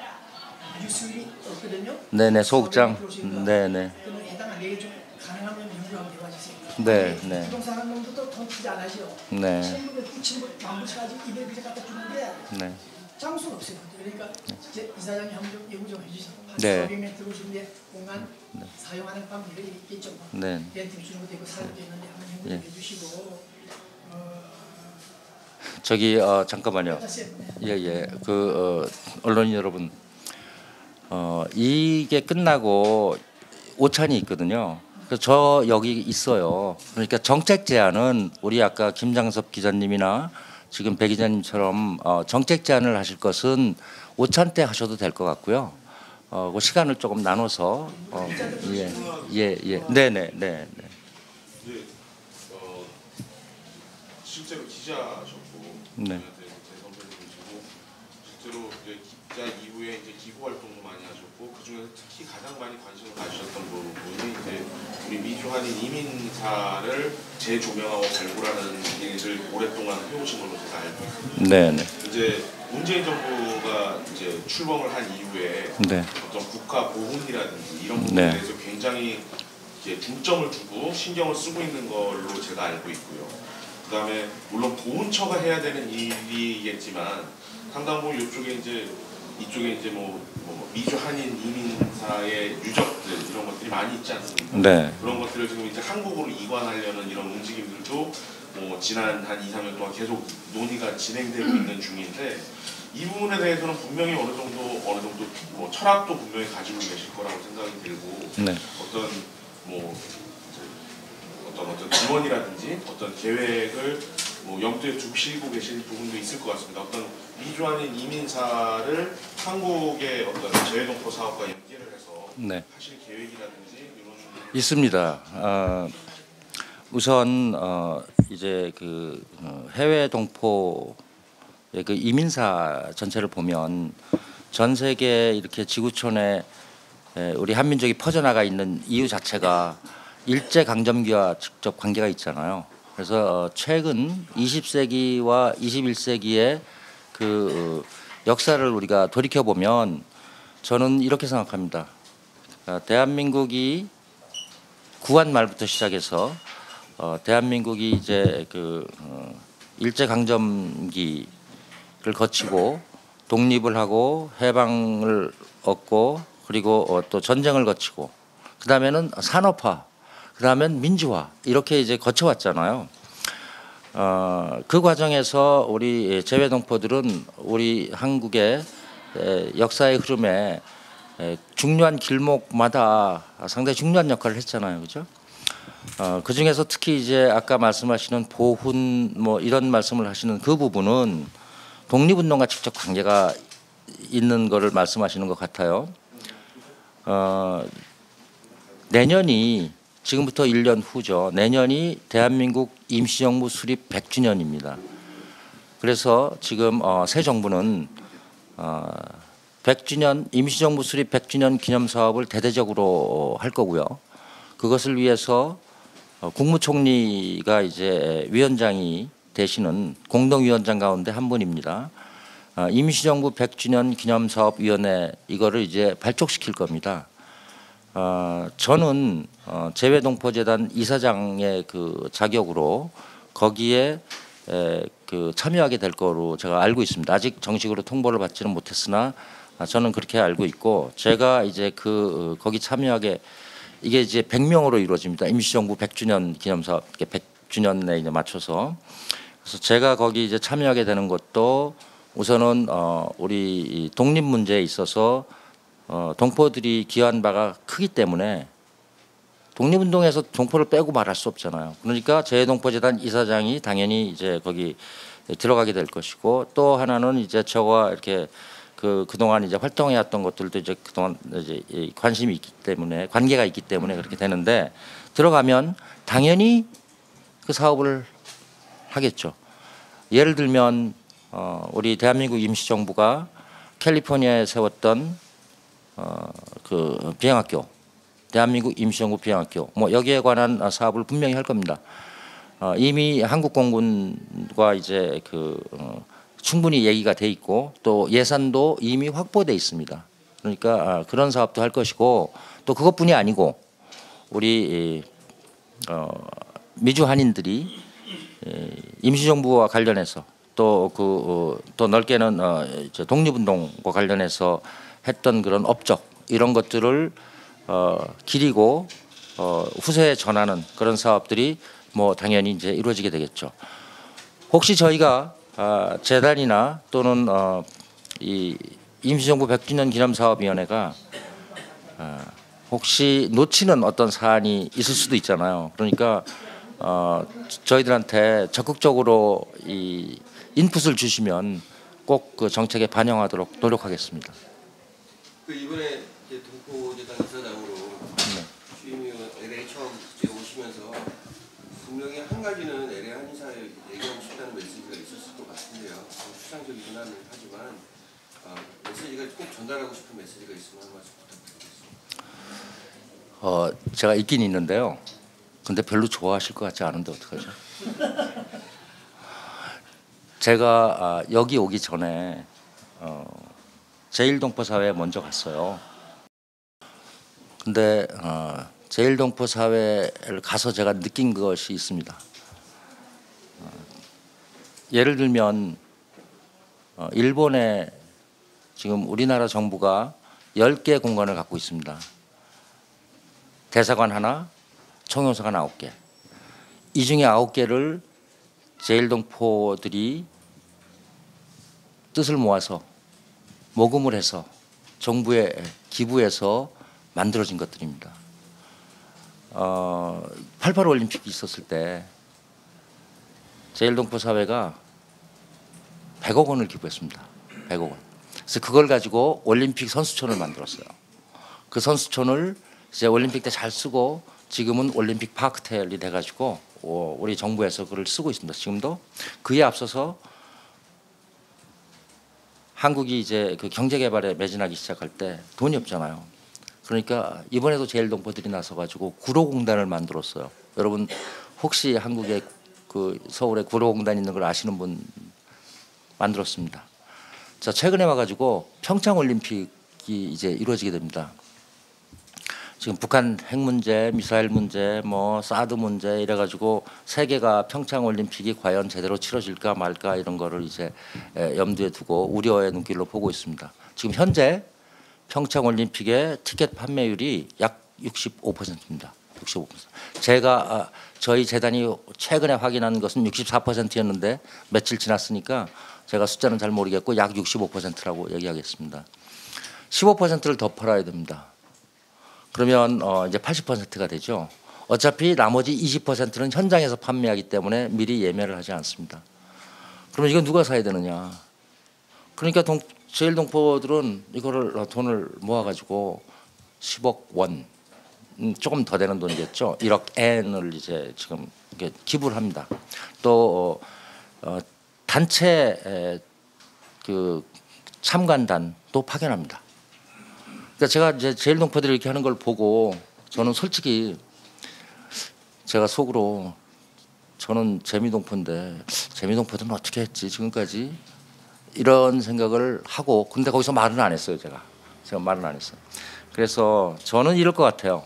미술이 없거든요. 네네, 소극장. 네네. 그러면 해당 안 되게 좀 가능하면 연구 한번 해봐주세요. 네, 네. 부동산 하는 놈도 돈 투자 안 하죠. 네. 친구 만부치 가지고 200 갖다 주는데 네. 장소가 없어요. 그러니까 이제 이사장이 한번 좀 예고 좀 해주세요. 한 네. 400m 들어오시는데 공간 사용하는 방법이 있겠죠. 뭐. 네. 렌트 주는 것도 있고 사는 것도 있는데 한번 연구 좀 해주시고 저기 잠깐만요. 하세요. 예예. 언론인 여러분, 이게 끝나고 오찬이 있거든요. 그래서 저 여기 있어요. 그러니까 정책 제안은 우리 아까 김장섭 기자님이나 지금 배 기자님처럼 정책 제안을 하실 것은 오찬 때 하셔도 될 것 같고요. 그 시간을 조금 나눠서 네네 네. 이제 실제로 기자셨고 네. 제 선배님이시고 실제로 이제 기자 이후에 이제 기부 활동도 많이 하셨고 그 중에서 특히 가장 많이 관심을 가지셨던 부분이 이제 우리 미주 한인 이민사를 재조명하고 발굴하는 일을 오랫동안 해오신 걸로 제가 알고 있습니다. 네네. 이제 문재인 정부가 이제 출범을 한 이후에 네. 어떤 국가 보훈이라든지 이런 부분에 네. 대해서 굉장히 이제 중점을 두고 신경을 쓰고 있는 걸로 제가 알고 있고요. 그다음에 물론 보훈처가 해야 되는 일이겠지만 상당 부분 이쪽에 이제 뭐 미주 한인 이민사의 유적들 이런 것들이 많이 있지 않습니까? 네. 그런 것들을 지금 이제 한국으로 이관하려는 이런 움직임들도 뭐 지난 한 2, 3년 동안 계속 논의가 진행되고 있는 중인데 이 부분에 대해서는 분명히 어느 정도 뭐 철학도 분명히 가지고 계실 거라고 생각이 들고 네. 어떤 지원이라든지 어떤 계획을 뭐 염두에 두시고 계신 부분도 있을 것 같습니다. 어떤 미주 한인 이민사를 한국의 어떤 재외동포 사업과 연계를 해서 네. 하실 계획이라든지 이런 있습니다. 우선 이제 해외 동포의 그 이민사 전체를 보면 전 세계 이렇게 지구촌에 우리 한민족이 퍼져나가 있는 이유 자체가 일제 강점기와 직접 관계가 있잖아요. 그래서 최근 20세기와 21세기의 그 역사를 우리가 돌이켜 보면 저는 이렇게 생각합니다. 대한민국이 구한 말부터 시작해서 대한민국이 이제 일제 강점기를 거치고 독립을 하고 해방을 얻고 그리고 또 전쟁을 거치고 그 다음에는 산업화, 그 다음엔 민주화 이렇게 이제 거쳐왔잖아요. 그 과정에서 우리 재외동포들은 우리 한국의 역사의 흐름에 중요한 길목마다 상당히 중요한 역할을 했잖아요, 그죠? 그 중에서 특히 이제 아까 말씀하시는 보훈 뭐 이런 말씀을 하시는 그 부분은 독립운동과 직접 관계가 있는 거를 말씀하시는 것 같아요. 내년이 지금부터 1년 후죠. 내년이 대한민국 임시정부 수립 100주년입니다. 그래서 지금 새 정부는 100주년 임시정부 수립 100주년 기념 사업을 대대적으로 할 거고요. 그것을 위해서 국무총리가 이제 위원장이 되시는 공동위원장 가운데 한 분입니다. 임시정부 100주년 기념사업위원회 이거를 이제 발족시킬 겁니다. 저는 재외동포재단 이사장의 그 자격으로 거기에 그 참여하게 될 거로 제가 알고 있습니다. 아직 정식으로 통보를 받지는 못했으나 저는 그렇게 알고 있고, 제가 이제 거기 참여하게, 이게 이제 100명으로 이루어집니다. 임시정부 100주년 기념사업, 100주년에 이제 맞춰서. 그래서 제가 거기 이제 참여하게 되는 것도 우선은 우리 독립 문제에 있어서 동포들이 기여한 바가 크기 때문에 독립운동에서 동포를 빼고 말할 수 없잖아요. 그러니까 재외동포재단 이사장이 당연히 이제 거기 들어가게 될 것이고, 또 하나는 이제 저와 이렇게 그동안 이제 활동해왔던 것들도 이제 그동안 이제 관심이 있기 때문에, 관계가 있기 때문에 그렇게 되는데, 들어가면 당연히 그 사업을 하겠죠. 예를 들면 우리 대한민국 임시정부가 캘리포니아에 세웠던 그 비행학교, 대한민국 임시정부 비행학교, 뭐 여기에 관한 사업을 분명히 할 겁니다. 이미 한국 공군과 이제 충분히 얘기가 돼 있고, 또 예산도 이미 확보돼 있습니다. 그러니까 그런 사업도 할 것이고, 또 그것뿐이 아니고 우리 미주 한인들이 임시정부와 관련해서 또 넓게는 독립운동과 관련해서 했던 그런 업적, 이런 것들을 기리고 후세에 전하는 그런 사업들이 뭐 당연히 이제 이루어지게 되겠죠. 혹시 저희가 재단이나 또는 이 임시정부 100주년 기념사업위원회가 혹시 놓치는 어떤 사안이 있을 수도 있잖아요. 그러니까 저희들한테 적극적으로 이 인풋을 주시면 꼭 그 정책에 반영하도록 노력하겠습니다. 이번에 이제 동포재단 이사장으로 취임이 LA 처음 오시면서 분명히 한 가지는 LA 한인사회 얘기하고 싶다는 메시지가 있었을 것 같은데요. 추상적이긴 하지만 메시지가 꼭 전달하고 싶은 메시지가 있으면 한 말씀 부탁드리겠습니다. 제가 있긴 있는데요. 근데 별로 좋아하실 것 같지 않은데 어떡하죠? 제가 여기 오기 전에 제1동포사회에 먼저 갔어요. 근데 제1동포사회를 가서 제가 느낀 것이 있습니다. 예를 들면 일본에 지금 우리나라 정부가 10개 공간을 갖고 있습니다. 대사관 하나, 총영사관 9개. 이 중에 9개를 제1동포들이 뜻을 모아서 모금을 해서 정부에 기부해서 만들어진 것들입니다. 88 올림픽이 있었을 때 제1동포 사회가 100억 원을 기부했습니다. 100억 원. 그래서 그걸 가지고 올림픽 선수촌을 만들었어요. 그 선수촌을 이제 올림픽 때 잘 쓰고 지금은 올림픽 파크텔이 돼가지고 우리 정부에서 그걸 쓰고 있습니다. 지금도. 그에 앞서서 한국이 이제 그 경제 개발에 매진하기 시작할 때 돈이 없잖아요. 그러니까 이번에도 제1동포들이 나서가지고 구로공단을 만들었어요. 여러분 혹시 한국에 그 서울에 구로공단 있는 걸 아시는 분? 만들었습니다. 자, 최근에 와가지고 평창 올림픽이 이제 이루어지게 됩니다. 지금 북한 핵 문제, 미사일 문제, 뭐 사드 문제 이래가지고 세계가 평창 올림픽이 과연 제대로 치러질까 말까 이런 거를 이제 염두에 두고 우려의 눈길로 보고 있습니다. 지금 현재 평창 올림픽의 티켓 판매율이 약 65%입니다. 65%. 제가 저희 재단이 최근에 확인한 것은 64%였는데 며칠 지났으니까 제가 숫자는 잘 모르겠고 약 65%라고 얘기하겠습니다. 15%를 더 팔아야 됩니다. 그러면 이제 80%가 되죠. 어차피 나머지 20%는 현장에서 판매하기 때문에 미리 예매를 하지 않습니다. 그러면 이건 누가 사야 되느냐? 그러니까 제1동포들은 이거를 돈을 모아가지고 10억 원, 조금 더 되는 돈이겠죠. 1억 엔을 이제 지금 이렇게 기부를 합니다. 또 단체 그 참관단도 파견합니다. 그러니까 제가 이제 제1동포들이 이렇게 하는 걸 보고 저는 솔직히 제가 속으로 저는 재미동포인데 재미동포들은 어떻게 했지 지금까지 이런 생각을 하고 근데 거기서 말은 안 했어요. 제가 말은 안 했어요. 그래서 저는 이럴 것 같아요.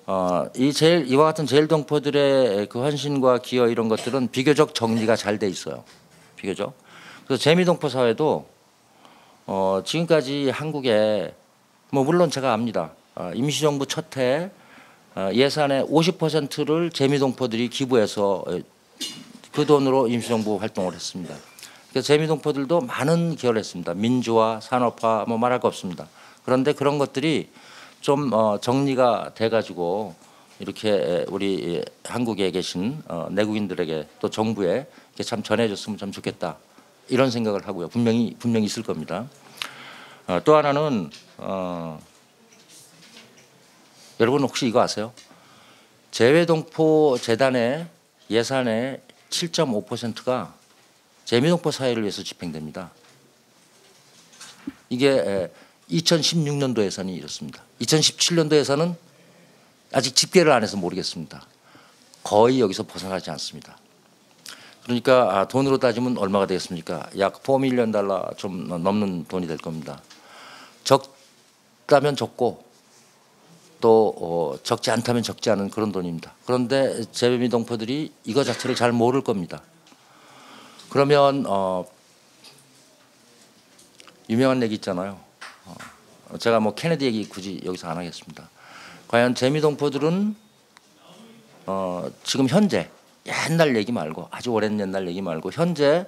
이와 같은 제일동포들의 그 헌신과 기여 이런 것들은 비교적 정리가 잘 돼 있어요. 비교적. 그래서 재미동포 사회도 지금까지 한국에 뭐 물론 제가 압니다. 임시정부 첫 해 예산의 50%를 재미동포들이 기부해서 그 돈으로 임시정부 활동을 했습니다. 그래서 재미동포들도 많은 기여를 했습니다. 민주화, 산업화 뭐 말할 거 없습니다. 그런데 그런 것들이 좀 정리가 돼가지고 이렇게 우리 한국에 계신 내국인들에게 또 정부에 이렇게 참 전해줬으면 참 좋겠다 이런 생각을 하고요. 분명히 있을 겁니다. 또 하나는 여러분 혹시 이거 아세요? 재외동포 재단의 예산의 7.5%가 재미동포 사회를 위해서 집행됩니다. 이게 2016년도 예산이 이렇습니다. 2017년도 예산은 아직 집계를 안 해서 모르겠습니다. 거의 여기서 벗어나지 않습니다. 그러니까 돈으로 따지면 얼마가 되겠습니까? 약 $4밀리언 좀 넘는 돈이 될 겁니다. 적다면 적고 또 적지 않다면 적지 않은 그런 돈입니다. 그런데 재미동포들이 이거 자체를 잘 모를 겁니다. 그러면 유명한 얘기 있잖아요. 제가 뭐 케네디 얘기 굳이 여기서 안 하겠습니다. 과연 재미동포들은 지금 현재 옛날 얘기 말고 아주 오랜 옛날 얘기 말고 현재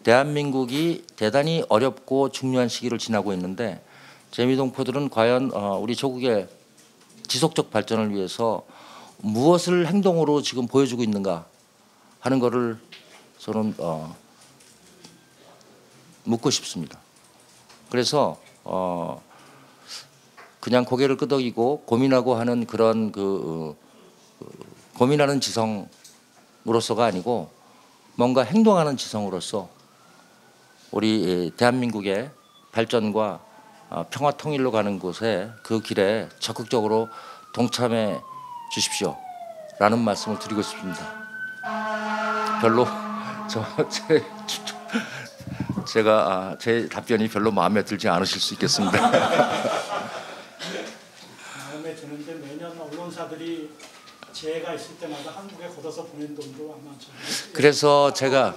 대한민국이 대단히 어렵고 중요한 시기를 지나고 있는데 재미동포들은 과연 우리 조국의 지속적 발전을 위해서 무엇을 행동으로 지금 보여주고 있는가 하는 것을 저는 묻고 싶습니다. 그래서 그냥 고개를 끄덕이고 고민하고 하는 그런 고민하는 지성으로서가 아니고 뭔가 행동하는 지성으로서 우리 대한민국의 발전과 평화 통일로 가는 곳에 그 길에 적극적으로 동참해 주십시오라는 말씀을 드리고 싶습니다. 별로 제가 제 답변이 별로 마음에 들지 않으실 수 있겠습니다. 마음에 드는데 매년 언론사들이 재해가 있을 때마다 한국에 걷어서 보낸 돈도 아마 그래서 제가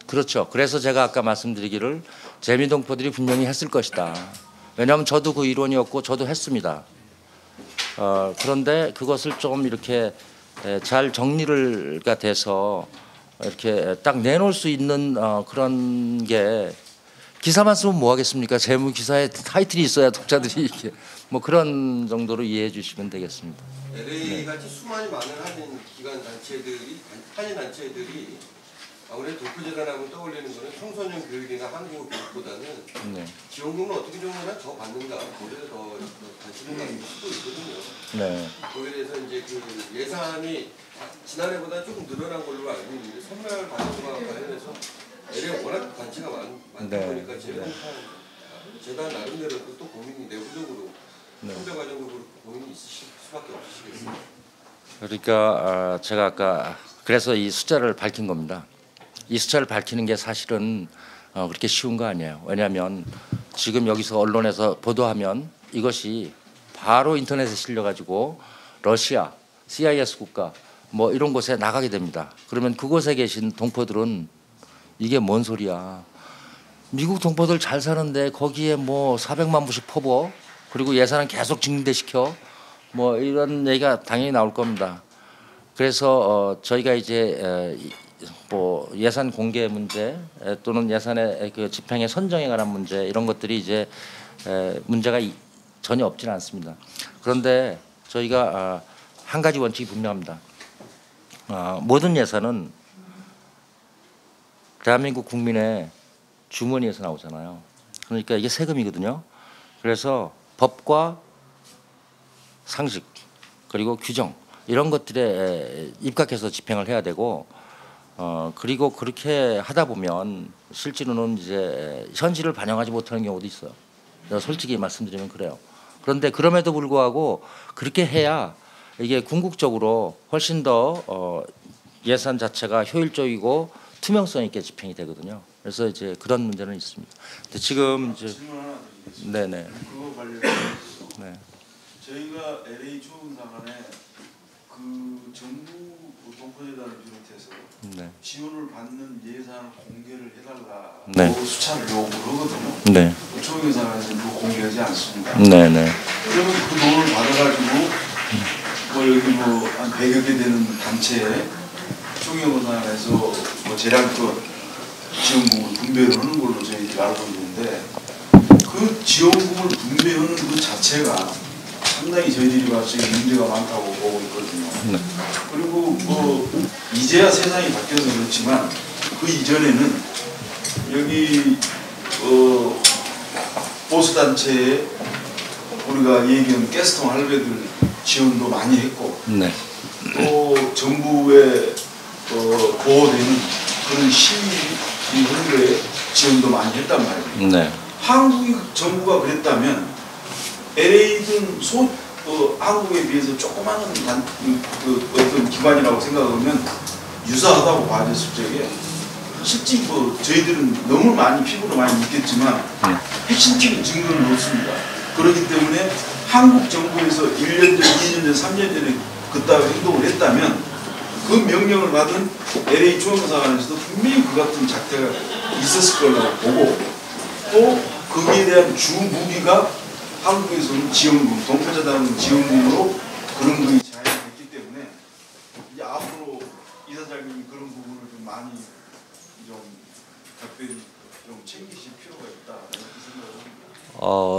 그렇죠. 그래서 제가 아까 말씀드리기를 재미동포들이 분명히 했을 것이다. 왜냐하면 저도 그 일원이었고 저도 했습니다. 그런데 그것을 좀 이렇게 잘 정리가 돼서 이렇게 딱 내놓을 수 있는 그런 게 기사만 쓰면 뭐 하겠습니까? 재무 기사에 타이틀이 있어야 독자들이 이렇게 뭐 그런 정도로 이해해 주시면 되겠습니다. LA 같이 수많이 많은 한인 기관 단체들이 한인 단체들이 아무래도 동포재단하고 떠올리는 거는 청소년 교육이나 한국어 교육보다는 네. 지원금을 어떻게 좀 하나 더 받는가, 거기에 더 관심을 가질 수도 있거든요. 네. 거기에 대해서 이제 그 예산이 지난해보다 조금 늘어난 걸로 알고 있는데 선별 과정과 관련해서 LA 워낙 단체가 많다 네. 보니까 재단 나름대로 또 고민이 내부적으로 선별 과정도 그렇고 고민이 있으실 수밖에 없으시겠습니다. 그러니까 제가 아까 그래서 이 숫자를 밝힌 겁니다. 이 숫자를 밝히는 게 사실은 그렇게 쉬운 거 아니에요. 왜냐하면 지금 여기서 언론에서 보도하면 이것이 바로 인터넷에 실려가지고 러시아, CIS 국가 뭐 이런 곳에 나가게 됩니다. 그러면 그곳에 계신 동포들은 이게 뭔 소리야. 미국 동포들 잘 사는데 거기에 뭐 400만 부씩 퍼부어 그리고 예산은 계속 증대시켜 뭐 이런 얘기가 당연히 나올 겁니다. 그래서 저희가 이제 뭐 예산 공개 문제 또는 예산의 그 집행의 선정에 관한 문제 이런 것들이 이제 문제가 전혀 없지는 않습니다. 그런데 저희가 한 가지 원칙이 분명합니다. 모든 예산은 대한민국 국민의 주머니에서 나오잖아요. 그러니까 이게 세금이거든요. 그래서 법과 상식 그리고 규정 이런 것들에 입각해서 집행을 해야 되고 그리고 그렇게 하다 보면 실제로는 이제 현실을 반영하지 못하는 경우도 있어요. 솔직히 말씀드리면 그래요. 그런데 그럼에도 불구하고 그렇게 해야 이게 궁극적으로 훨씬 더 예산 자체가 효율적이고 투명성 있게 집행이 되거든요. 그래서 이제 그런 문제는 있습니다. 근데 지금 이제 질문 하나 드리겠습니다. 네네. 그거 관련해서 네. 저희가 LA 초원사관에 그 정부 동포재단을 비롯해서 네. 지원을 받는 예산을 공개를 해달라고 네. 수차를 요구를 하거든요. 네. 초원사관에서는 그거 공개하지 않습니다. 네. 네. 그러면 그 돈을 받아가지고 뭐 여기 뭐 한 100여 개 되는 단체에 총영사관에서 뭐 재량껏 지원금을 분배를 하는 걸로 저희들이 알고 있는데 그 지원금을 분배하는 그 자체가 상당히 저희들이 봤을 때 문제가 많다고 보고 있거든요. 네. 그리고 뭐 이제야 세상이 바뀌어서 그렇지만 그 이전에는 여기 보수단체에 우리가 얘기한 가스통 할배들 지원도 많이 했고 네. 또 정부에 보호되는 그런 시위 hun대에 지원도 많이 했단 말이에요. 네. 한국 정부가 그랬다면 LA든 한국에 비해서 조그마한 어떤 기관이라고 생각하면 유사하다고 봐졌을 적에 실제 뭐 저희들은 너무 많이 피부로 많이 느꼈지만 핵심적인 증거는 없습니다. 그렇기 때문에 한국 정부에서 1년 전, 2년 전, 3년 전에 그따위 행동을 했다면 그 명령을 받은 LA 중앙사관에서도 분명히 그 같은 작태가 있었을 거라고 보고 또 거기에 대한 주 무기가 한국에서는 지원금, 동포재단 지원금으로 그런 것이 자행됐기 때문에 이제 앞으로 이사장님이 그런 부분을 좀 많이 좀 각별히 좀 챙기실 필요가 있다 이렇게 생각을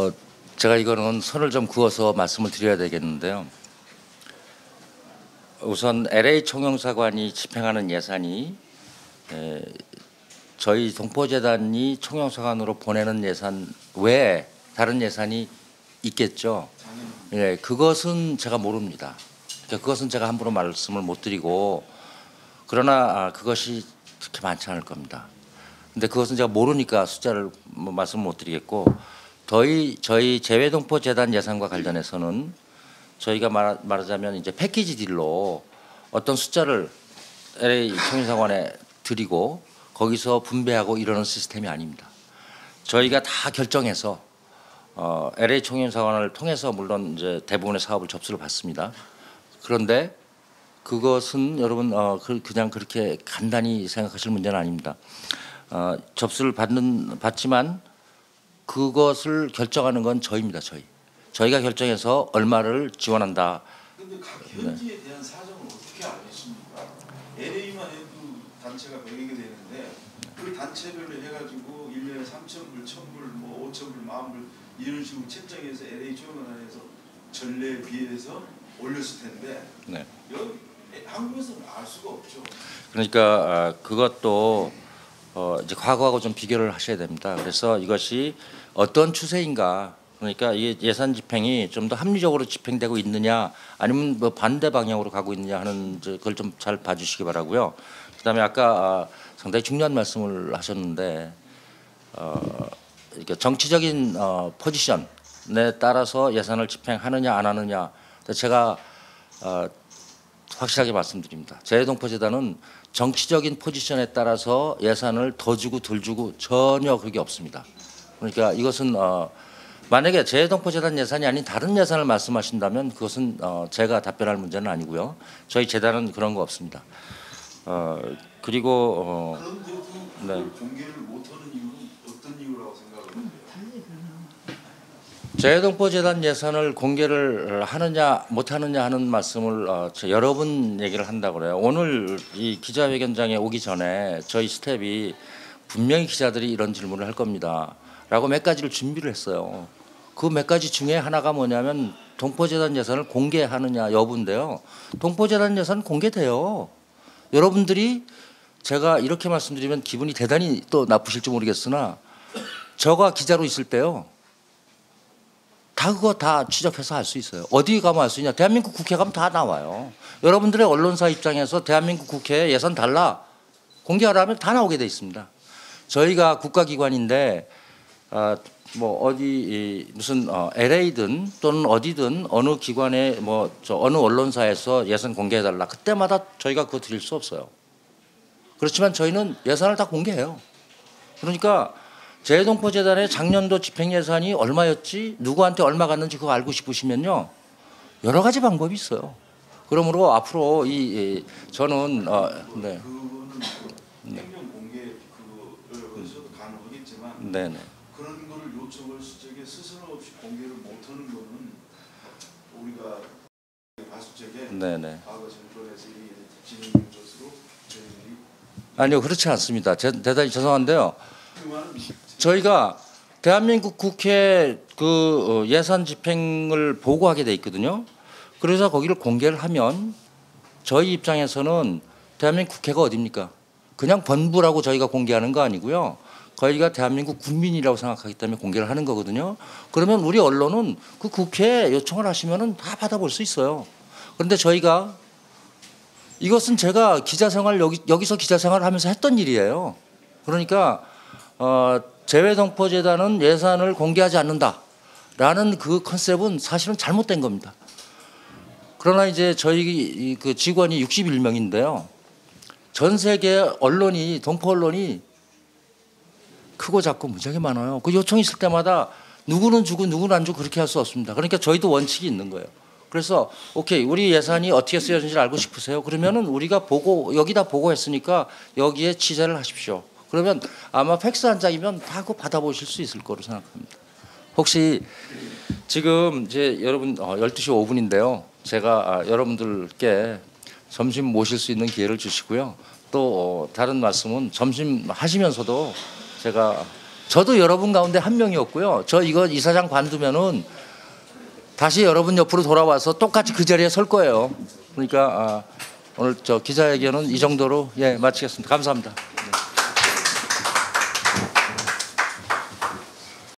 합니다. 제가 이거는 선을 좀 그어서 말씀을 드려야 되겠는데요. 우선 LA 총영사관이 집행하는 예산이 저희 동포재단이 총영사관으로 보내는 예산 외에 다른 예산이 있겠죠. 예, 그것은 제가 모릅니다. 그것은 제가 함부로 말씀을 못 드리고 그러나 그것이 그렇게 많지 않을 겁니다. 근데 그것은 제가 모르니까 숫자를 말씀 못 드리겠고 저희 재외동포재단 예산과 관련해서는 저희가 말하자면 이제 패키지 딜로 어떤 숫자를 LA 총영사관에 드리고 거기서 분배하고 이러는 시스템이 아닙니다. 저희가 다 결정해서 LA 총영사관을 통해서 물론 이제 대부분의 사업을 접수를 받습니다. 그런데 그것은 여러분 그냥 그렇게 간단히 생각하실 문제는 아닙니다. 접수를 받지만 그것을 결정하는 건 저희입니다. 저희가 결정해서 얼마를 지원한다. 그런데 각 현지에 대한 사정을 어떻게 알겠습니까? LA만 해도 단체가 100여 개 되는데 그 단체별로 해가지고 1년에 3,000불, 1,000불, 뭐 5,000불, 10,000불 이런 식으로 책정해서 LA 총영사관에서 전례에 비해서 올렸을 텐데 네. 여기 한국에서는 알 수가 없죠. 그러니까 그것도 이제 과거하고 좀 비교를 하셔야 됩니다. 그래서 이것이 어떤 추세인가, 그러니까 이 예산 집행이 좀 더 합리적으로 집행되고 있느냐 아니면 뭐 반대 방향으로 가고 있느냐 하는 그걸 좀 잘 봐주시기 바라고요. 그다음에 아까 상당히 중요한 말씀을 하셨는데 이렇게 정치적인 포지션에 따라서 예산을 집행하느냐 안 하느냐, 제가 확실하게 말씀드립니다. 재외동포재단은 정치적인 포지션에 따라서 예산을 더 주고 덜 주고 전혀 그게 없습니다. 그러니까 이것은 만약에 재외동포재단 예산이 아닌 다른 예산을 말씀하신다면 그것은 제가 답변할 문제는 아니고요. 저희 재단은 그런 거 없습니다. 그리고 그런데도 그걸 공개를 못하는 이유는 어떤 이유라고 생각을 해요? 재외동포재단 예산을 공개를 하느냐 못하느냐 하는 말씀을 여러 번 얘기를 한다고 그래요. 오늘 이 기자회견장에 오기 전에 저희 스텝이 분명히 기자들이 이런 질문을 할 겁니다 라고 몇 가지를 준비를 했어요. 그 몇 가지 중에 하나가 뭐냐면 동포재단 예산을 공개하느냐 여부인데요. 동포재단 예산 공개돼요. 여러분들이 제가 이렇게 말씀드리면 기분이 대단히 또 나쁘실지 모르겠으나 저가 기자로 있을 때요. 다 그거 다 추적해서 알 수 있어요. 어디 가면 알 수 있냐. 대한민국 국회 가면 다 나와요. 여러분들의 언론사 입장에서 대한민국 국회에 예산 달라 공개하라면 다 나오게 돼 있습니다. 저희가 국가기관인데 뭐 어디 무슨 LA든 또는 어디든 어느 기관에 뭐 어느 언론사에서 예산 공개해달라 그때마다 저희가 그거 드릴 수 없어요. 그렇지만 저희는 예산을 다 공개해요. 그러니까 재외동포재단의 작년도 집행 예산이 얼마였지, 누구한테 얼마 갔는지 그거 알고 싶으시면요, 여러 가지 방법이 있어요. 그러므로 앞으로 저는 네. 그거는 행정 공개 그거에서도 가능하겠지만 네네. 그런 거를 요청을 적에 스스럼 없이 공개를 못하는 거는 우리가 봤을 적에 네네. 과거 정권에서 이 진행 것으로 저희들이 아니요, 그렇지 않습니다. 대단히 죄송한데요. 저희가 대한민국 국회 그 예산 집행을 보고하게 돼 있거든요. 그래서 거기를 공개를 하면 저희 입장에서는 대한민국 국회가 어딥니까? 그냥 본부라고 저희가 공개하는 거 아니고요. 저희가 대한민국 국민이라고 생각하기 때문에 공개를 하는 거거든요. 그러면 우리 언론은 그 국회에 요청을 하시면은 다 받아볼 수 있어요. 그런데 저희가 이것은 제가 기자 생활 여기서 기자 생활을 하면서 했던 일이에요. 그러니까 재외동포재단은 예산을 공개하지 않는다라는 그 컨셉은 사실은 잘못된 겁니다. 그러나 이제 저희 그 직원이 61명인데요. 전 세계 언론이 동포 언론이 크고 작고 무지하게 많아요. 그 요청이 있을 때마다 누구는 주고 누구는 안 주고 그렇게 할 수 없습니다. 그러니까 저희도 원칙이 있는 거예요. 그래서 오케이, 우리 예산이 어떻게 쓰여진지를 알고 싶으세요? 그러면은 우리가 여기다 보고했으니까 여기에 취재를 하십시오. 그러면 아마 팩스 한 장이면 다 그거 받아보실 수 있을 거로 생각합니다. 혹시 지금 이제 여러분 12시 5분인데요. 제가 여러분들께 점심 모실 수 있는 기회를 주시고요. 또 다른 말씀은 점심 하시면서도 저도 여러분 가운데 한 명이었고요. 저 이거 이사장 관두면은 다시 여러분 옆으로 돌아와서 똑같이 그 자리에 설 거예요. 그러니까 오늘 저 기자회견은 이 정도로 마치겠습니다. 감사합니다.